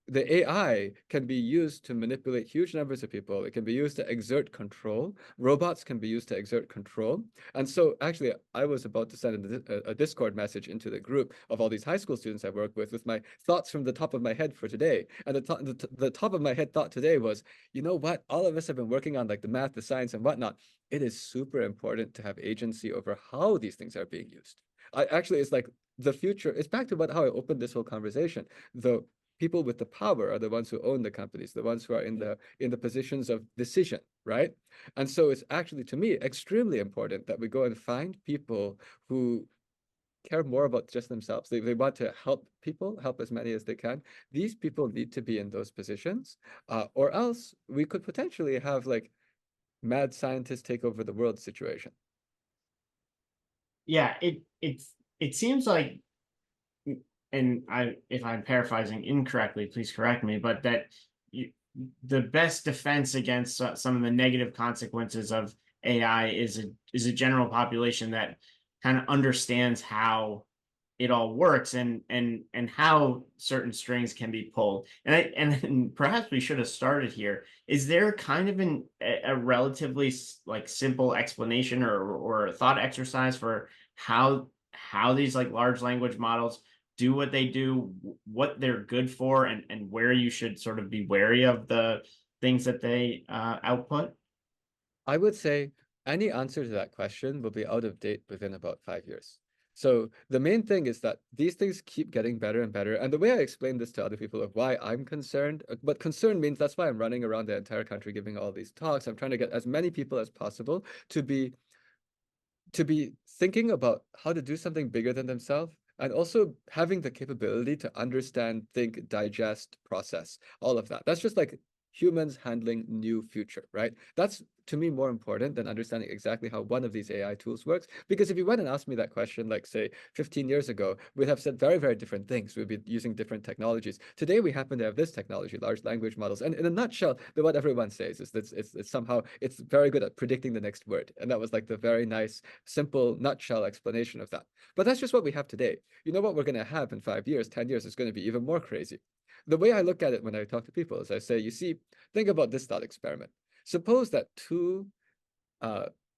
D: the AI can be used to manipulate huge numbers of people. It can be used to exert control. Robots can be used to exert control. And so actually, I was about to send a Discord message into the group of all these high school students I work with my thoughts from the top of my head for today. And the top of my head thought today was, you know what? All of us have been working on like the math, the science, and whatnot. It is super important to have agency over how these things are being used. I actually, it's like the future. It's back to how I opened this whole conversation. The people with the power are the ones who own the companies, the ones who are in the positions of decision, right? And so it's actually, to me, extremely important that we go and find people who care more about just themselves. They want to help people, help as many as they can. These people need to be in those positions, or else we could potentially have like mad scientists take over the world situation.
A: Yeah, it seems like, and if I'm paraphrasing incorrectly, please correct me, but that you, the best defense against some of the negative consequences of AI is a general population that kind of understands how it all works and how certain strings can be pulled. And perhaps we should have started here. Is there kind of a relatively like simple explanation or a thought exercise for how these like large language models do what they do, what they're good for, and where you should sort of be wary of the things that they output?
D: I would say any answer to that question will be out of date within about 5 years. So the main thing is that these things keep getting better and better. And the way I explain this to other people of why I'm concerned, but concern means that's why I'm running around the entire country giving all these talks. I'm trying to get as many people as possible to be thinking about how to do something bigger than themselves and also having the capability to understand, think, digest, process, all of that. That's just like humans handling new future, right? That's to me more important than understanding exactly how one of these AI tools works. Because if you went and asked me that question, like say 15 years ago, we'd have said very, very different things. We'd be using different technologies. Today, we happen to have this technology, large language models. And in a nutshell, what everyone says is that it's somehow, it's very good at predicting the next word. And that was like the very nice, simple nutshell explanation of that. But that's just what we have today. You know what we're going to have in 5 years, 10 years is going to be even more crazy. The way I look at it when I talk to people is I say, you see, think about this thought experiment. Suppose that two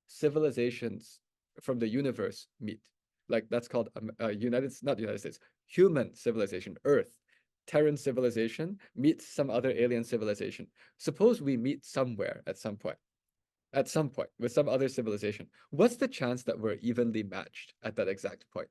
D: civilizations from the universe meet. Like that's called not United States, human civilization, Earth, Terran civilization meets some other alien civilization. Suppose we meet somewhere at some point with some other civilization. What's the chance that we're evenly matched at that exact point?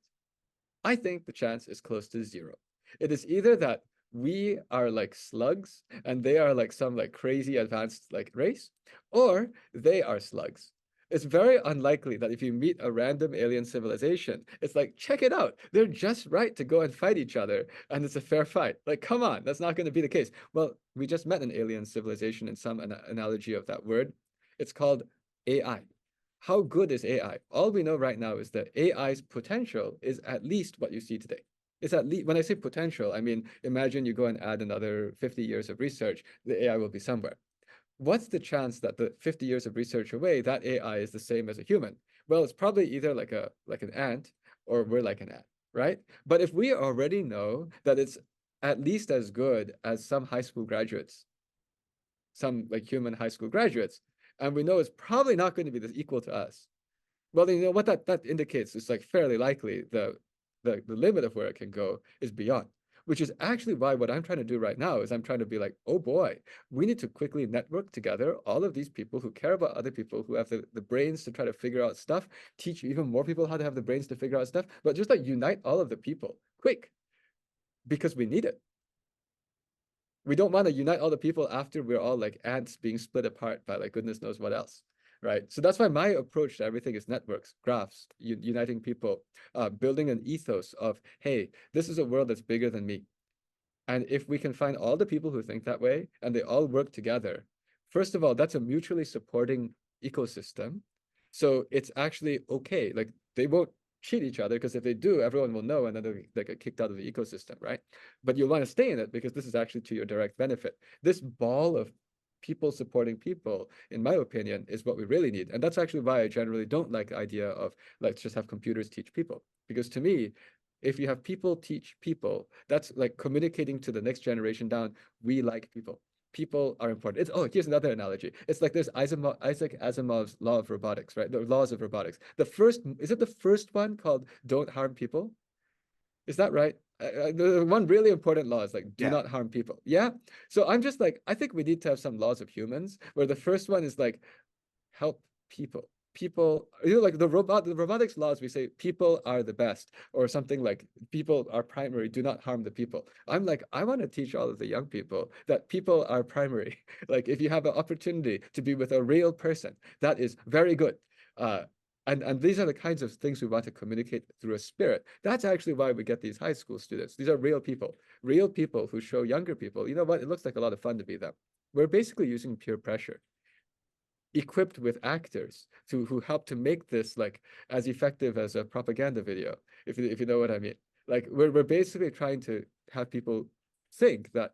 D: I think the chance is close to zero. It is either that we are like slugs and they are like some like crazy advanced like race, or they are slugs. It's very unlikely that if you meet a random alien civilization, it's like, check it out. They're just right to go and fight each other and it's a fair fight. Like, come on, that's not going to be the case. Well, we just met an alien civilization in some analogy of that word. It's called AI. How good is AI? All we know right now is that AI's potential is at least what you see today. It's at least, when I say potential, I mean, imagine you go and add another 50 years of research, the AI will be somewhere. What's the chance that the 50 years of research away, that AI is the same as a human? Well, it's probably either like an ant or we're like an ant, right? But if we already know that it's at least as good as some high school graduates, some like human high school graduates, and we know it's probably not going to be this equal to us, well, then you know what that indicates is like fairly likely the limit of where it can go is beyond. which is actually why what I'm trying to do right now is I'm trying to be like, oh boy, we need to quickly network together all of these people who care about other people, who have the brains to try to figure out stuff, teach even more people how to have the brains to figure out stuff, but just like unite all of the people quick, because we need it. We don't want to unite all the people after we're all like ants being split apart by like goodness knows what else, right? So that's why my approach to everything is networks, graphs, uniting people, building an ethos of, hey, this is a world that's bigger than me. And if we can find all the people who think that way and they all work together, first of all, that's a mutually supporting ecosystem. So it's actually okay. Like they won't cheat each other, because if they do, everyone will know and then they get kicked out of the ecosystem, right? But you'll want to stay in it because this is actually to your direct benefit. This ball of people supporting people, in my opinion, is what we really need. And that's actually why I generally don't like the idea of let's just have computers teach people. Because to me, if you have people teach people, that's like communicating to the next generation down, we like people. People are important. Here's another analogy. It's like there's Isaac Asimov's law of robotics, right? The laws of robotics. Is it the first one called don't harm people? Is that right? The one really important law is like, do not harm people. Yeah. So I'm just like, I think we need to have some laws of humans where the first one is like, help people. People, like the robotics laws, we say people are the best, or something like people are primary, do not harm the people. I'm like, I want to teach all of the young people that people are primary. Like if you have an opportunity to be with a real person, that is very good. And these are the kinds of things we want to communicate through a spirit. That's actually why we get these high school students. These are real people who show younger people, you know what, it looks like a lot of fun to be them. We're basically using peer pressure, equipped with actors who help to make this like as effective as a propaganda video, if you know what I mean. Like we're basically trying to have people think that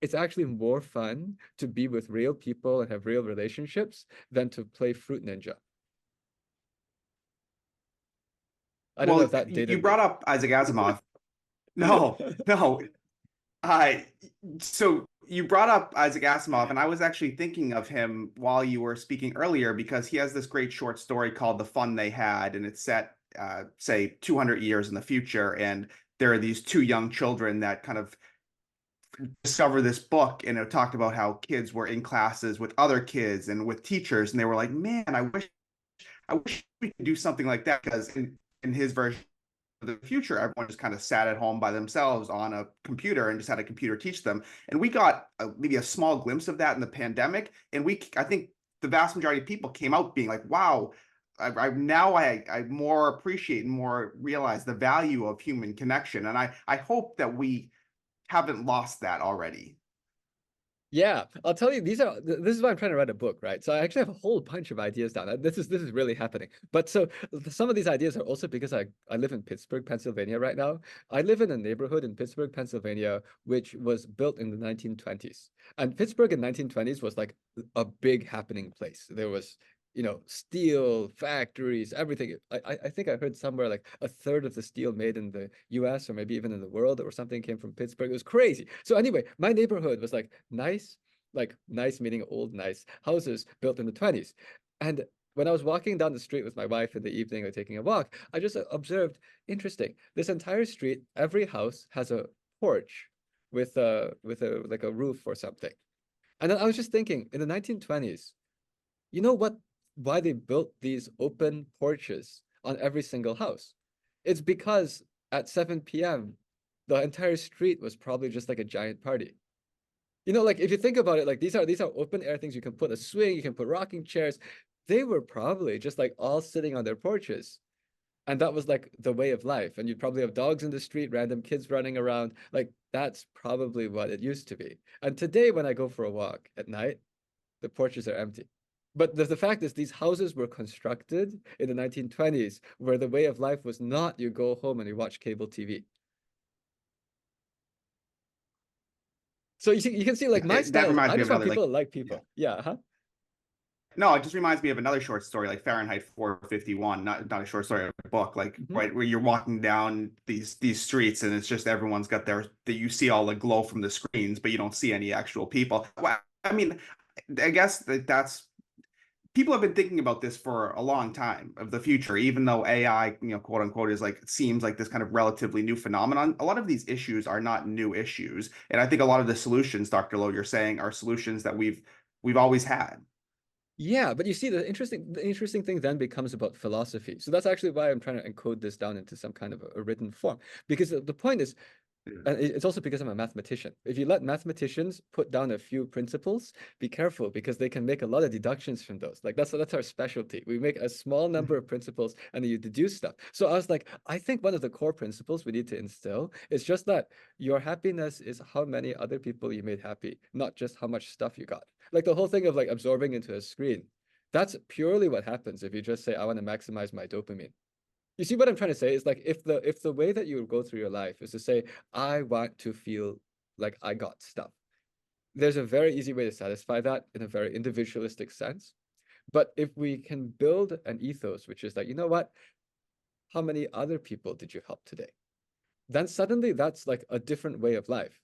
D: it's actually more fun to be with real people and have real relationships than to play Fruit Ninja. I don't know if that dated
B: you brought up Isaac Asimov. No, no. So you brought up Isaac Asimov, and I was actually thinking of him while you were speaking earlier, because he has this great short story called The Fun They Had, and it's set, say, 200 years in the future, and there are these two young children that kind of discover this book, and it talked about how kids were in classes with other kids and with teachers, and they were like, man, I wish we could do something like that, because in his version of the future, everyone just kind of sat at home by themselves on a computer and just had a computer teach them. And we got maybe a small glimpse of that in the pandemic. And I think the vast majority of people came out being like, wow, I more appreciate and more realize the value of human connection. And I hope that we haven't lost that already.
D: Yeah, I'll tell you, this is why I'm trying to write a book, right? So I actually have a whole bunch of ideas down. This is really happening. But so some of these ideas are also because I live in Pittsburgh, Pennsylvania right now. I live in a neighborhood in Pittsburgh, Pennsylvania, which was built in the 1920s. And Pittsburgh in 1920s was like a big happening place. There was, you know, steel factories, everything. I think I heard somewhere like a third of the steel made in the US or maybe even in the world or something came from Pittsburgh. It was crazy. So anyway, my neighborhood was like nice meaning old, nice houses built in the 20s. And when I was walking down the street with my wife in the evening or taking a walk, I just observed, interesting, this entire street, every house has a porch with a like a roof or something. And then I was just thinking, in the 1920s, you know why they built these open porches on every single house? It's because at 7 p.m., the entire street was probably just like a giant party. You know, like if you think about it, like these are open air things. You can put a swing, you can put rocking chairs. They were probably just like all sitting on their porches. And that was like the way of life. And you'd probably have dogs in the street, random kids running around. Like that's probably what it used to be. And today, when I go for a walk at night, the porches are empty. But the fact is, these houses were constructed in the 1920s, where the way of life was not you go home and you watch cable TV. So you can see, like my
B: That
D: style,
B: reminds
D: I
B: me
D: just
B: of
D: want
B: another,
D: people
B: like,
D: to like people. Yeah. Huh?
B: no, it just reminds me of another short story, like Fahrenheit 451, not a short story, a book, like right where you're walking down these streets and it's just everyone's got that you see all the glow from the screens, but you don't see any actual people. Well, I mean, I guess that's people have been thinking about this for a long time of the future, even though AI, quote unquote, is like, seems like this kind of relatively new phenomenon. A lot of these issues are not new issues. And I think a lot of the solutions, Dr. Loh, you're saying are solutions that we've always had.
D: Yeah, but you see, the interesting thing then becomes about philosophy. So that's actually why I'm trying to encode this down into some kind of a written form. Because the point is, and it's also because I'm a mathematician. If you let mathematicians put down a few principles, be careful because they can make a lot of deductions from those. Like that's our specialty. We make a small number of principles and then you deduce stuff. So I was like, I think one of the core principles we need to instill is just that your happiness is how many other people you made happy, not just how much stuff you got. Like the whole thing of like absorbing into a screen. That's purely what happens if you just say, I want to maximize my dopamine. You see what I'm trying to say? Is like if the way that you go through your life is to say, I want to feel like I got stuff. There's a very easy way to satisfy that in a very individualistic sense. But if we can build an ethos, which is like, you know what? How many other people did you help today? Then suddenly that's like a different way of life.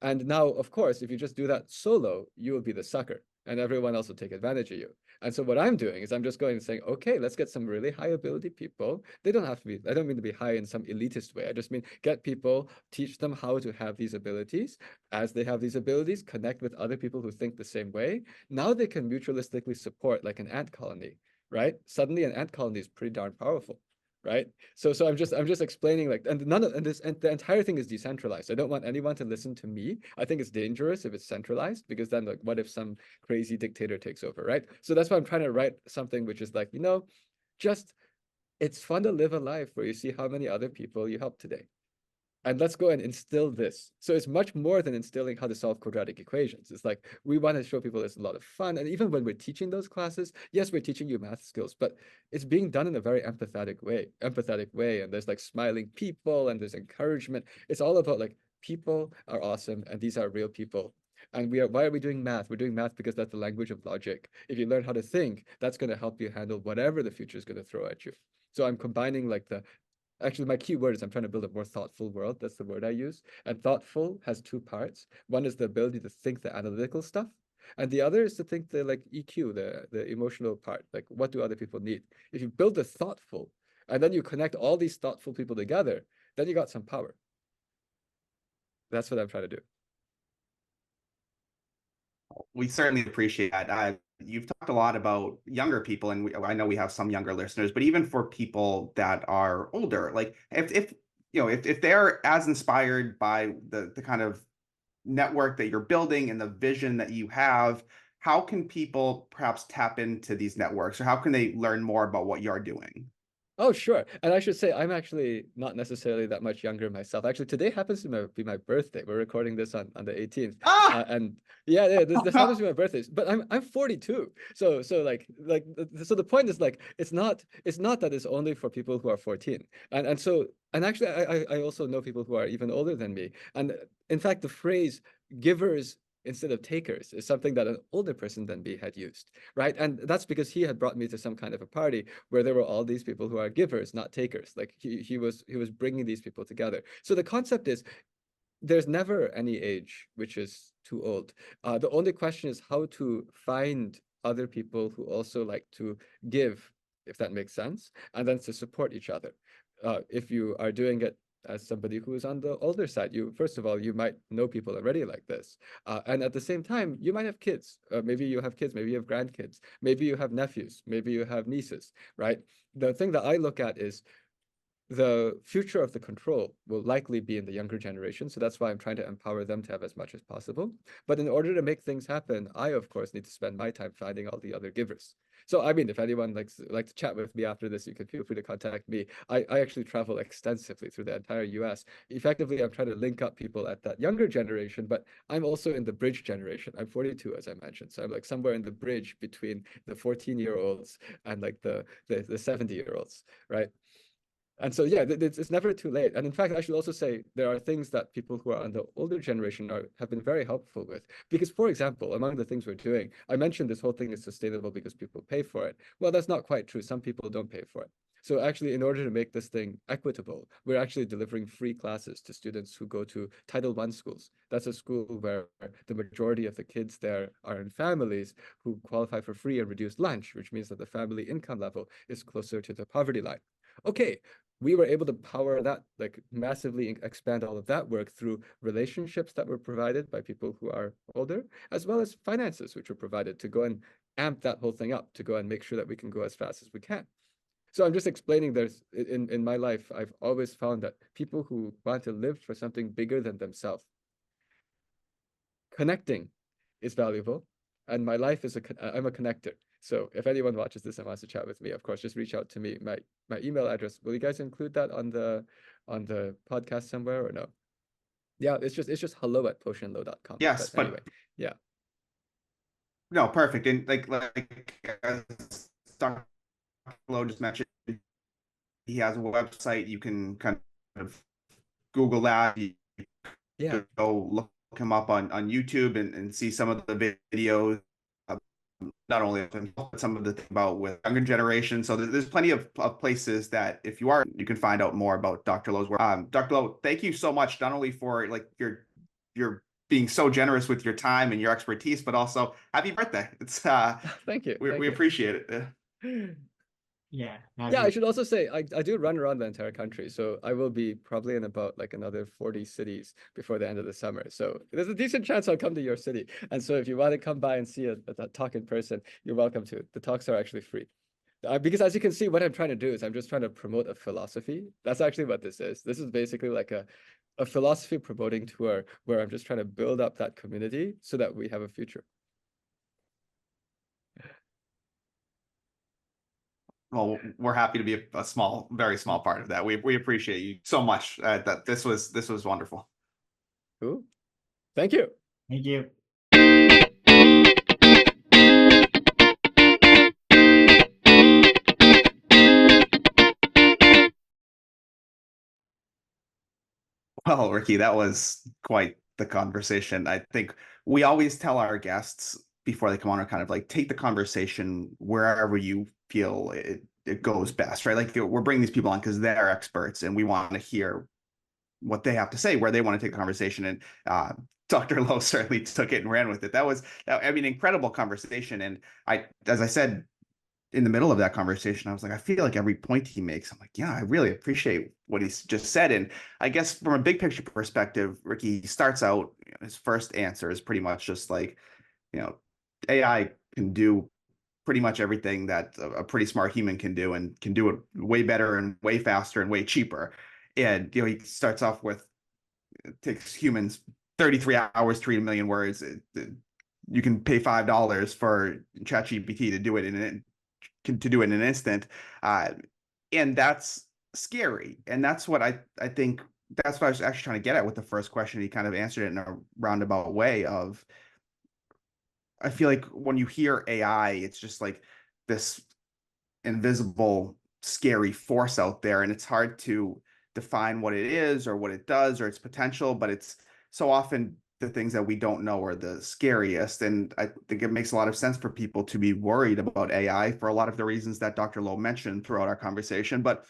D: And now, of course, if you just do that solo, you will be the sucker and everyone else will take advantage of you. And so what I'm doing is I'm just going and saying, okay, let's get some really high ability people. They don't have to be, I don't mean to be high in some elitist way. I just mean get people, teach them how to have these abilities. As they have these abilities, connect with other people who think the same way. Now they can mutualistically support like an ant colony, right? Suddenly an ant colony is pretty darn powerful. Right. So I'm just explaining like, and the entire thing is decentralized. I don't want anyone to listen to me. I think it's dangerous if it's centralized because then like, what if some crazy dictator takes over, right? So that's why I'm trying to write something which is like, just it's fun to live a life where you see how many other people you helped today. And let's go and instill this. So it's much more than instilling how to solve quadratic equations. It's like we want to show people it's a lot of fun. And even when we're teaching those classes, yes, we're teaching you math skills, but it's being done in a very empathetic way. And there's like smiling people and there's encouragement. It's all about like people are awesome and these are real people. And why are we doing math? We're doing math because that's the language of logic. If you learn how to think, that's going to help you handle whatever the future is going to throw at you. So I'm combining like actually, my key word is I'm trying to build a more thoughtful world. That's the word I use. And thoughtful has two parts. One is the ability to think the analytical stuff. And the other is to think the like EQ, the emotional part. Like what do other people need? If you build the thoughtful and then you connect all these thoughtful people together, then you got some power. That's what I'm trying to do.
B: We certainly appreciate that. You've talked a lot about younger people, and I know we have some younger listeners, but even for people that are older, like if they're as inspired by the kind of network that you're building and the vision that you have, how can people perhaps tap into these networks, or how can they learn more about what you're doing?
D: Oh, sure. And I should say, I'm actually not necessarily that much younger myself. Actually, today happens to be my birthday. We're recording this on the 18th.
B: Ah!
D: And yeah, this happens to be my birthday. But I'm 42. So so the point is like, it's not that it's only for people who are 14. And actually, I also know people who are even older than me. And in fact, the phrase givers instead of takers is something that an older person than me had used, right? And that's because he had brought me to some kind of a party where there were all these people who are givers, not takers. Like he was bringing these people together. So the concept is there's never any age which is too old. The only question is how to find other people who also like to give, if that makes sense, and then to support each other. If you are doing it as somebody who is on the older side, first of all, you might know people already like this. And at the same time, you might have kids. Maybe you have kids, maybe you have grandkids, maybe you have nephews, maybe you have nieces, right? The thing that I look at is the future of the control will likely be in the younger generation. So that's why I'm trying to empower them to have as much as possible. But in order to make things happen, I, of course, need to spend my time finding all the other givers. So, I mean, if anyone likes to chat with me after this, you can feel free to contact me. I actually travel extensively through the entire US. Effectively, I'm trying to link up people at that younger generation, but I'm also in the bridge generation. I'm 42, as I mentioned. So I'm like somewhere in the bridge between the 14-year-olds and like the 70-year-olds, right? And so, yeah, it's never too late. And in fact, I should also say there are things that people who are on the older generation have been very helpful with. Because, for example, among the things we're doing, I mentioned this whole thing is sustainable because people pay for it. Well, that's not quite true. Some people don't pay for it. So actually, in order to make this thing equitable, we're actually delivering free classes to students who go to Title I schools. That's a school where the majority of the kids there are in families who qualify for free and reduced lunch, which means that the family income level is closer to the poverty line. Okay, we were able to power that, like massively expand all of that work through relationships that were provided by people who are older, as well as finances, which were provided to go and amp that whole thing up, to go and make sure that we can go as fast as we can. So I'm just explaining in my life, I've always found that people who want to live for something bigger than themselves, connecting is valuable. And my life is I'm a connector. So if anyone watches this and wants to chat with me, of course, just reach out to me. My email address, will you guys include that on the podcast somewhere or no? Yeah, it's just hello@poshenloh.com.
B: Yes,
D: But anyway, yeah.
B: No, perfect. And like as Dr. Loh just mentioned, he has a website. You can kind of Google that. You
D: Yeah.
B: go look him up on YouTube and see some of the videos, not only of him, but some of the thing about with younger generation. So there's plenty of places that if you are, you can find out more about Dr. Loh's work. Dr. Loh, thank you so much, not only for like your being so generous with your time and your expertise, but also happy birthday. It's
D: Thank you.
B: we appreciate it.
A: Yeah.
D: Yeah, I should also say I do run around the entire country, so I will be probably in about like another 40 cities before the end of the summer. So there's a decent chance I'll come to your city. And so if you want to come by and see a talk in person, you're welcome to. The talks are actually free. Because as you can see, what I'm trying to do is I'm just trying to promote a philosophy. That's actually what this is. This is basically like a philosophy promoting tour where I'm just trying to build up that community so that we have a future.
B: Well, we're happy to be a small, very small part of that. We appreciate you so much. That this was wonderful.
D: Cool. Thank you.
A: Thank you.
B: Well, Ricky, that was quite the conversation. I think we always tell our guests before they come on, or kind of like take the conversation wherever you feel it goes best, right? Like we're bringing these people on because they're experts and we want to hear what they have to say, where they want to take the conversation. And Dr. Loh certainly took it and ran with it. That was, I mean, incredible conversation. And as I said, in the middle of that conversation, I was like, I feel like every point he makes, I'm like, yeah, I really appreciate what he's just said. And I guess from a big picture perspective, Ricky, he starts out, his first answer is pretty much just like, AI can do pretty much everything that a pretty smart human can do, and can do it way better and way faster and way cheaper. And, he starts off with, it takes humans 33 hours to read 1,000,000 words. You can pay $5 for ChatGPT to do it in an instant. And that's scary. And that's what I think, that's what I was actually trying to get at with the first question. He kind of answered it in a roundabout way of, I feel like when you hear AI, it's just like this invisible, scary force out there, and it's hard to define what it is or what it does or its potential, but it's so often the things that we don't know are the scariest. And I think it makes a lot of sense for people to be worried about AI for a lot of the reasons that Dr. Loh mentioned throughout our conversation. But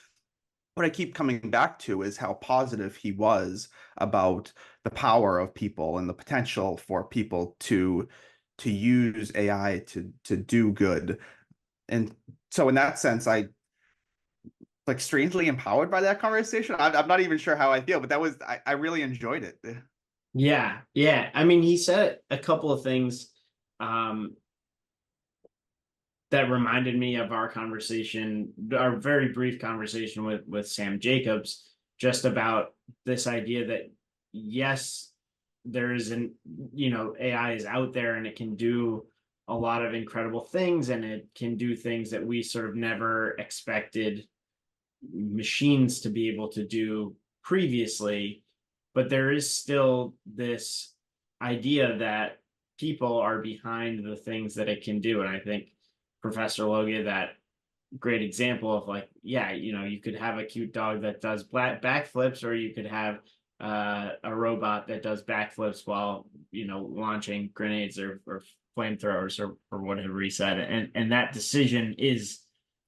B: what I keep coming back to is how positive he was about the power of people and the potential for people to use AI to do good. And so in that sense, I like strangely empowered by that conversation. I'm not even sure how I feel, but that was, I really enjoyed it.
A: Yeah. I mean, he said a couple of things that reminded me of our conversation, our very brief conversation with Sam Jacobs, just about this idea that yes, there is AI is out there and it can do a lot of incredible things, and it can do things that we sort of never expected machines to be able to do previously. But there is still this idea that people are behind the things that it can do. And I think Professor Loh gave that great example of like, yeah, you could have a cute dog that does backflips, or you could have a robot that does backflips while launching grenades or flamethrowers or whatever he said, and that decision is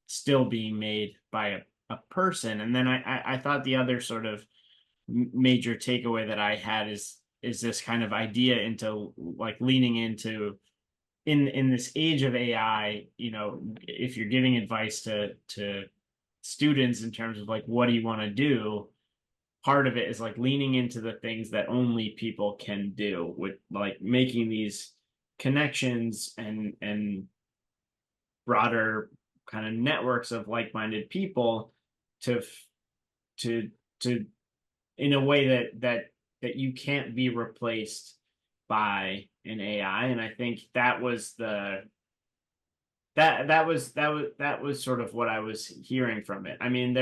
A: still being made by a person. And then I thought the other sort of major takeaway that I had is this kind of idea into like leaning into in this age of AI, you know, if you're giving advice to students in terms of like what do you want to do, part of it is like leaning into the things that only people can do, with like making these connections and broader kind of networks of like-minded people to to to in a way that you can't be replaced by an AI. And I think that was that was sort of what I was hearing from it. I mean,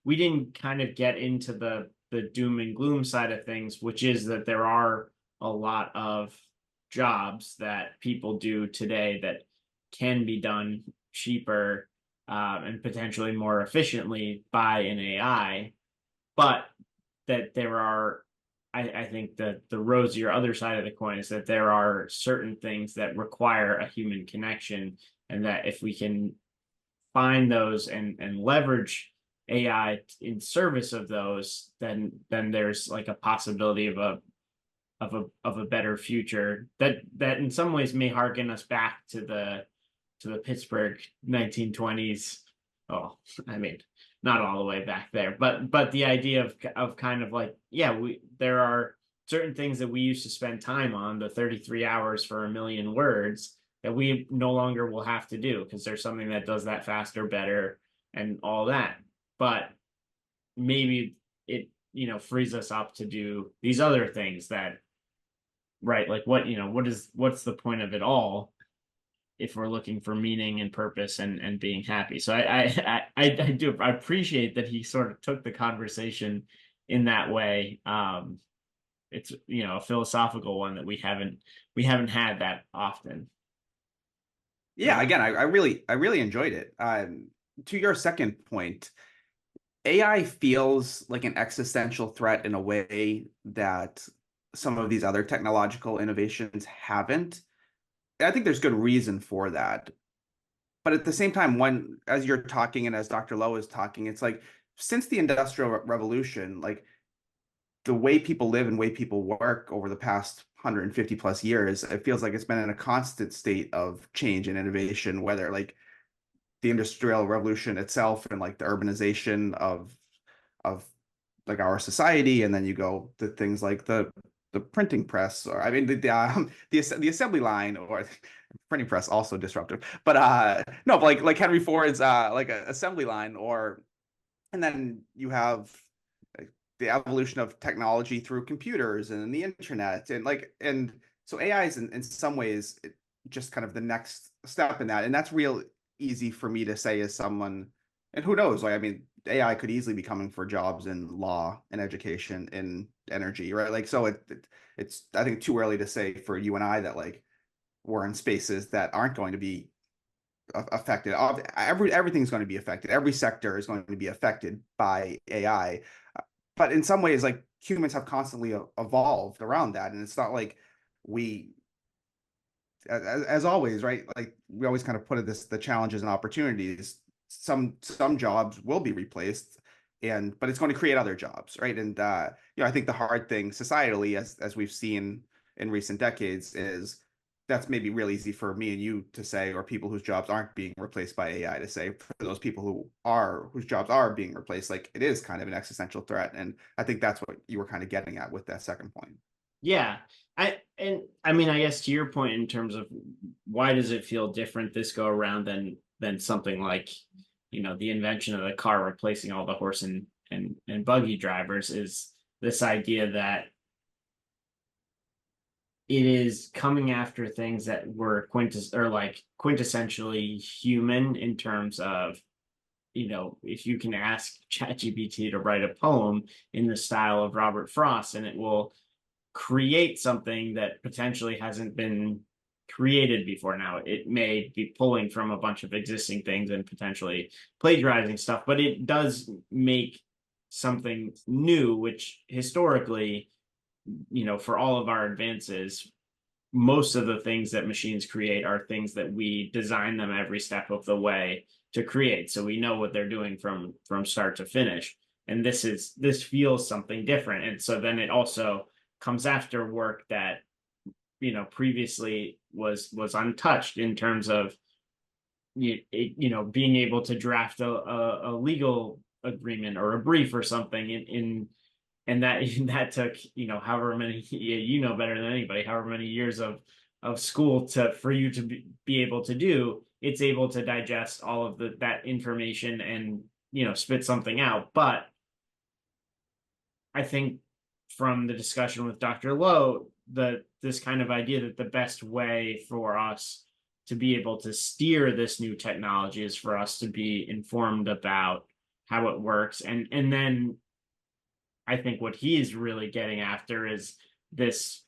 A: we didn't kind of get into the doom and gloom side of things, which is that there are a lot of jobs that people do today that can be done cheaper and potentially more efficiently by an AI, but that there are, I think that the rosier other side of the coin is that there are certain things that require a human connection, and that if we can find those and leverage AI in service of those, then there's like a possibility of a better future that in some ways may harken us back to the Pittsburgh 1920s. Oh, I mean, not all the way back there, but the idea of kind of like, yeah, there are certain things that we used to spend time on, the 33 hours for a million words, that we no longer will have to do because there's something that does that faster, better, and all that. But maybe it, you know, frees us up to do these other things that, right, like what, you know, what's the point of it all if we're looking for meaning and purpose and being happy. So I appreciate that he sort of took the conversation in that way. It's, you know, a philosophical one that we haven't had that often.
B: Yeah, again, I really enjoyed it. To your second point, AI feels like an existential threat in a way that some of these other technological innovations haven't. I think there's good reason for that. But at the same time, as you're talking and as Dr. Loh is talking, it's like since the Industrial Revolution, like the way people live and way people work over the past 150 plus years, it feels like it's been in a constant state of change and innovation, whether like the Industrial Revolution itself and like the urbanization of like our society, and then you go to things like the printing press, or I mean the assembly line, or printing press also disruptive, but no, but like Henry Ford's like a assembly line, or and then you have the evolution of technology through computers and the internet, and so AI is in some ways just kind of the next step in that, and that's real easy for me to say as someone, and who knows, like I mean AI could easily be coming for jobs in law and education and energy, right? Like so it's I think too early to say for you and I that like we're in spaces that aren't going to be affected. Everything's going to be affected. Every sector is going to be affected by AI. But in some ways, like humans have constantly evolved around that. And it's not like we, as always, right? Like we always kind of put the challenges and opportunities. Some jobs will be replaced, but it's going to create other jobs, right? And you know, I think the hard thing societally, as we've seen in recent decades, is that's maybe real easy for me and you to say, or people whose jobs aren't being replaced by AI to say. For those people whose jobs are being replaced, like it is kind of an existential threat. And I think that's what you were kind of getting at with that second point.
A: Yeah. I mean, I guess to your point in terms of why does it feel different this go around than something like, you know, the invention of the car replacing all the horse and buggy drivers, is this idea that it is coming after things that were quintessentially human, in terms of, you know, if you can ask ChatGPT to write a poem in the style of Robert Frost, and it will create something that potentially hasn't been created before. Now, it may be pulling from a bunch of existing things and potentially plagiarizing stuff, but it does make something new, which historically, you know, for all of our advances, most of the things that machines create are things that we design them every step of the way to create. So we know what they're doing from start to finish. And this feels something different. And so then it also comes after work that, previously was untouched in terms of being able to draft a legal agreement or a brief or something and that that took however many, better than anybody, however many years of school for you to be able to do. It's able to digest all of that information and spit something out. But I think from the discussion with Dr. Loh, this kind of idea that the best way for us to be able to steer this new technology is for us to be informed about how it works. And then I think what he's really getting after is this,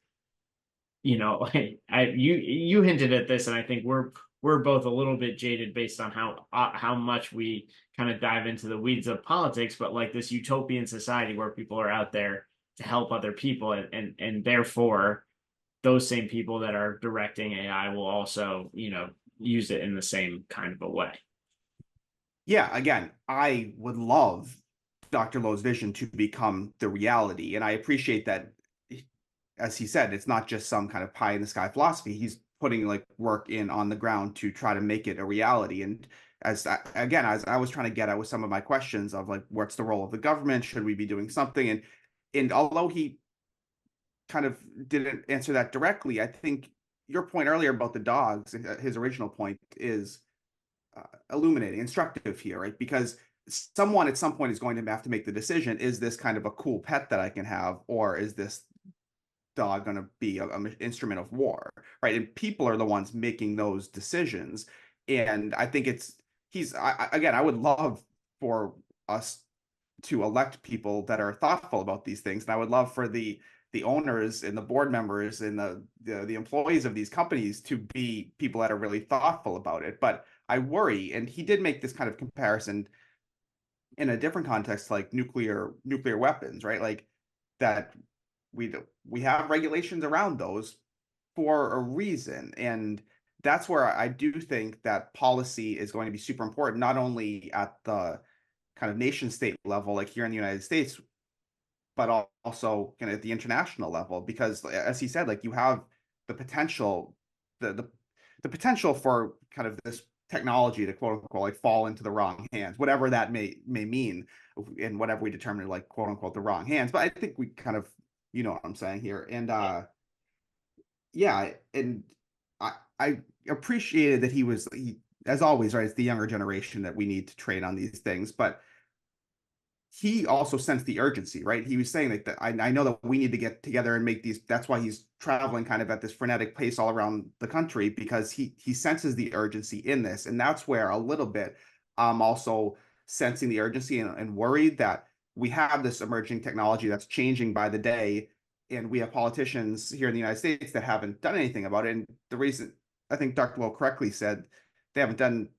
A: you hinted at this, and I think we're both a little bit jaded based on how much we kind of dive into the weeds of politics, but like this utopian society where people are out there to help other people, and therefore those same people that are directing AI will also, use it in the same kind of a way.
B: Yeah, again, I would love Dr. Loh's vision to become the reality. And I appreciate that, as he said, it's not just some kind of pie in the sky philosophy. He's putting like work in on the ground to try to make it a reality. And as I was trying to get at with some of my questions of like, what's the role of the government? Should we be doing something? And although he kind of didn't answer that directly, I think your point earlier about the dogs, his original point, is illuminating, instructive here, right? Because someone at some point is going to have to make the decision: is this kind of a cool pet that I can have, or is this dog going to be an instrument of war, right? And people are the ones making those decisions. And I think I would love for us to elect people that are thoughtful about these things, and I would love for the owners and the board members and the employees of these companies to be people that are really thoughtful about it. But I worry, and he did make this kind of comparison in a different context, like nuclear weapons, right? Like that we have regulations around those for a reason. And that's where I do think that policy is going to be super important, not only at the kind of nation state level, like here in the United States, but also kind of at the international level, because as he said, like you have the potential, the potential for kind of this technology to quote unquote like fall into the wrong hands, whatever that may mean, and whatever we determine like quote unquote the wrong hands. But I think we kind of, what I'm saying here. And yeah, and I appreciated that he as always, right, it's the younger generation that we need to train on these things, but he also sensed the urgency, right? He was saying that I know that we need to get together and make these. That's why he's traveling kind of at this frenetic pace all around the country, because he senses the urgency in this. And that's where a little bit I'm also sensing the urgency and worried that we have this emerging technology that's changing by the day, and we have politicians here in the United States that haven't done anything about it. And the reason, I think Dr. Loh correctly said, they haven't done.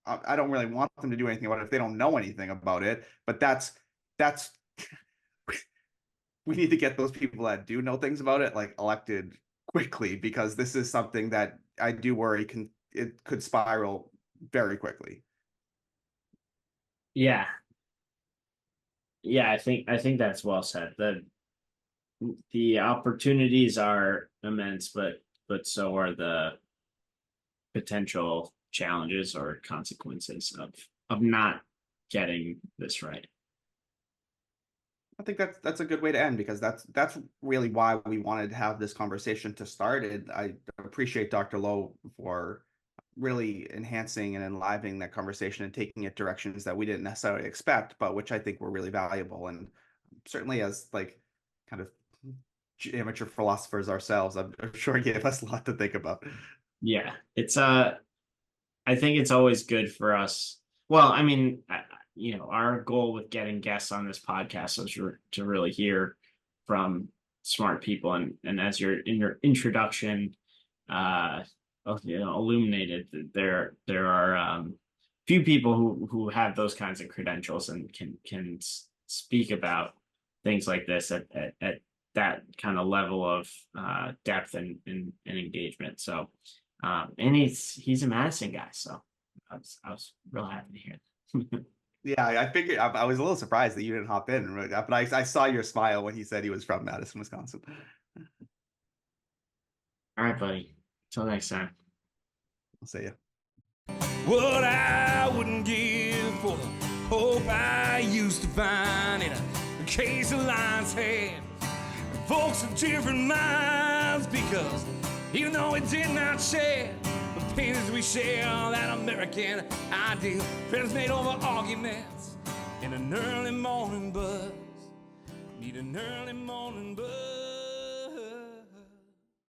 B: I don't really want them to do anything about it if they don't know anything about it. But that's we need to get those people that do know things about it like elected quickly, because this is something that I do worry it could spiral very quickly.
A: Yeah. I think that's well said. The opportunities are immense, but so are the potential challenges or consequences of not getting this right.
B: I think that's a good way to end, because that's really why we wanted to have this conversation to start. And I appreciate Dr. Loh for really enhancing and enlivening that conversation and taking it directions that we didn't necessarily expect, but which I think were really valuable. And certainly as like kind of amateur philosophers ourselves, I'm sure it gave us a lot to think about.
A: Yeah, it's I think it's always good for us. Well, I mean, our goal with getting guests on this podcast was to really hear from smart people, and as in your introduction, illuminated that there are few people who have those kinds of credentials and can speak about things like this at that kind of level of depth and engagement. So. And he's a Madison guy, so I was real happy to hear that.
B: Yeah, I figured I was a little surprised that you didn't hop in, but I saw your smile when he said he was from Madison, Wisconsin.
A: All right, buddy. Till next time.
B: I'll see you.
C: What I wouldn't give for the hope I used to find in a case of lion's head. Folks of different minds, because even though we did not share the pains we share, that American ideal, friends made over arguments in an early morning buzz. Need an early morning buzz.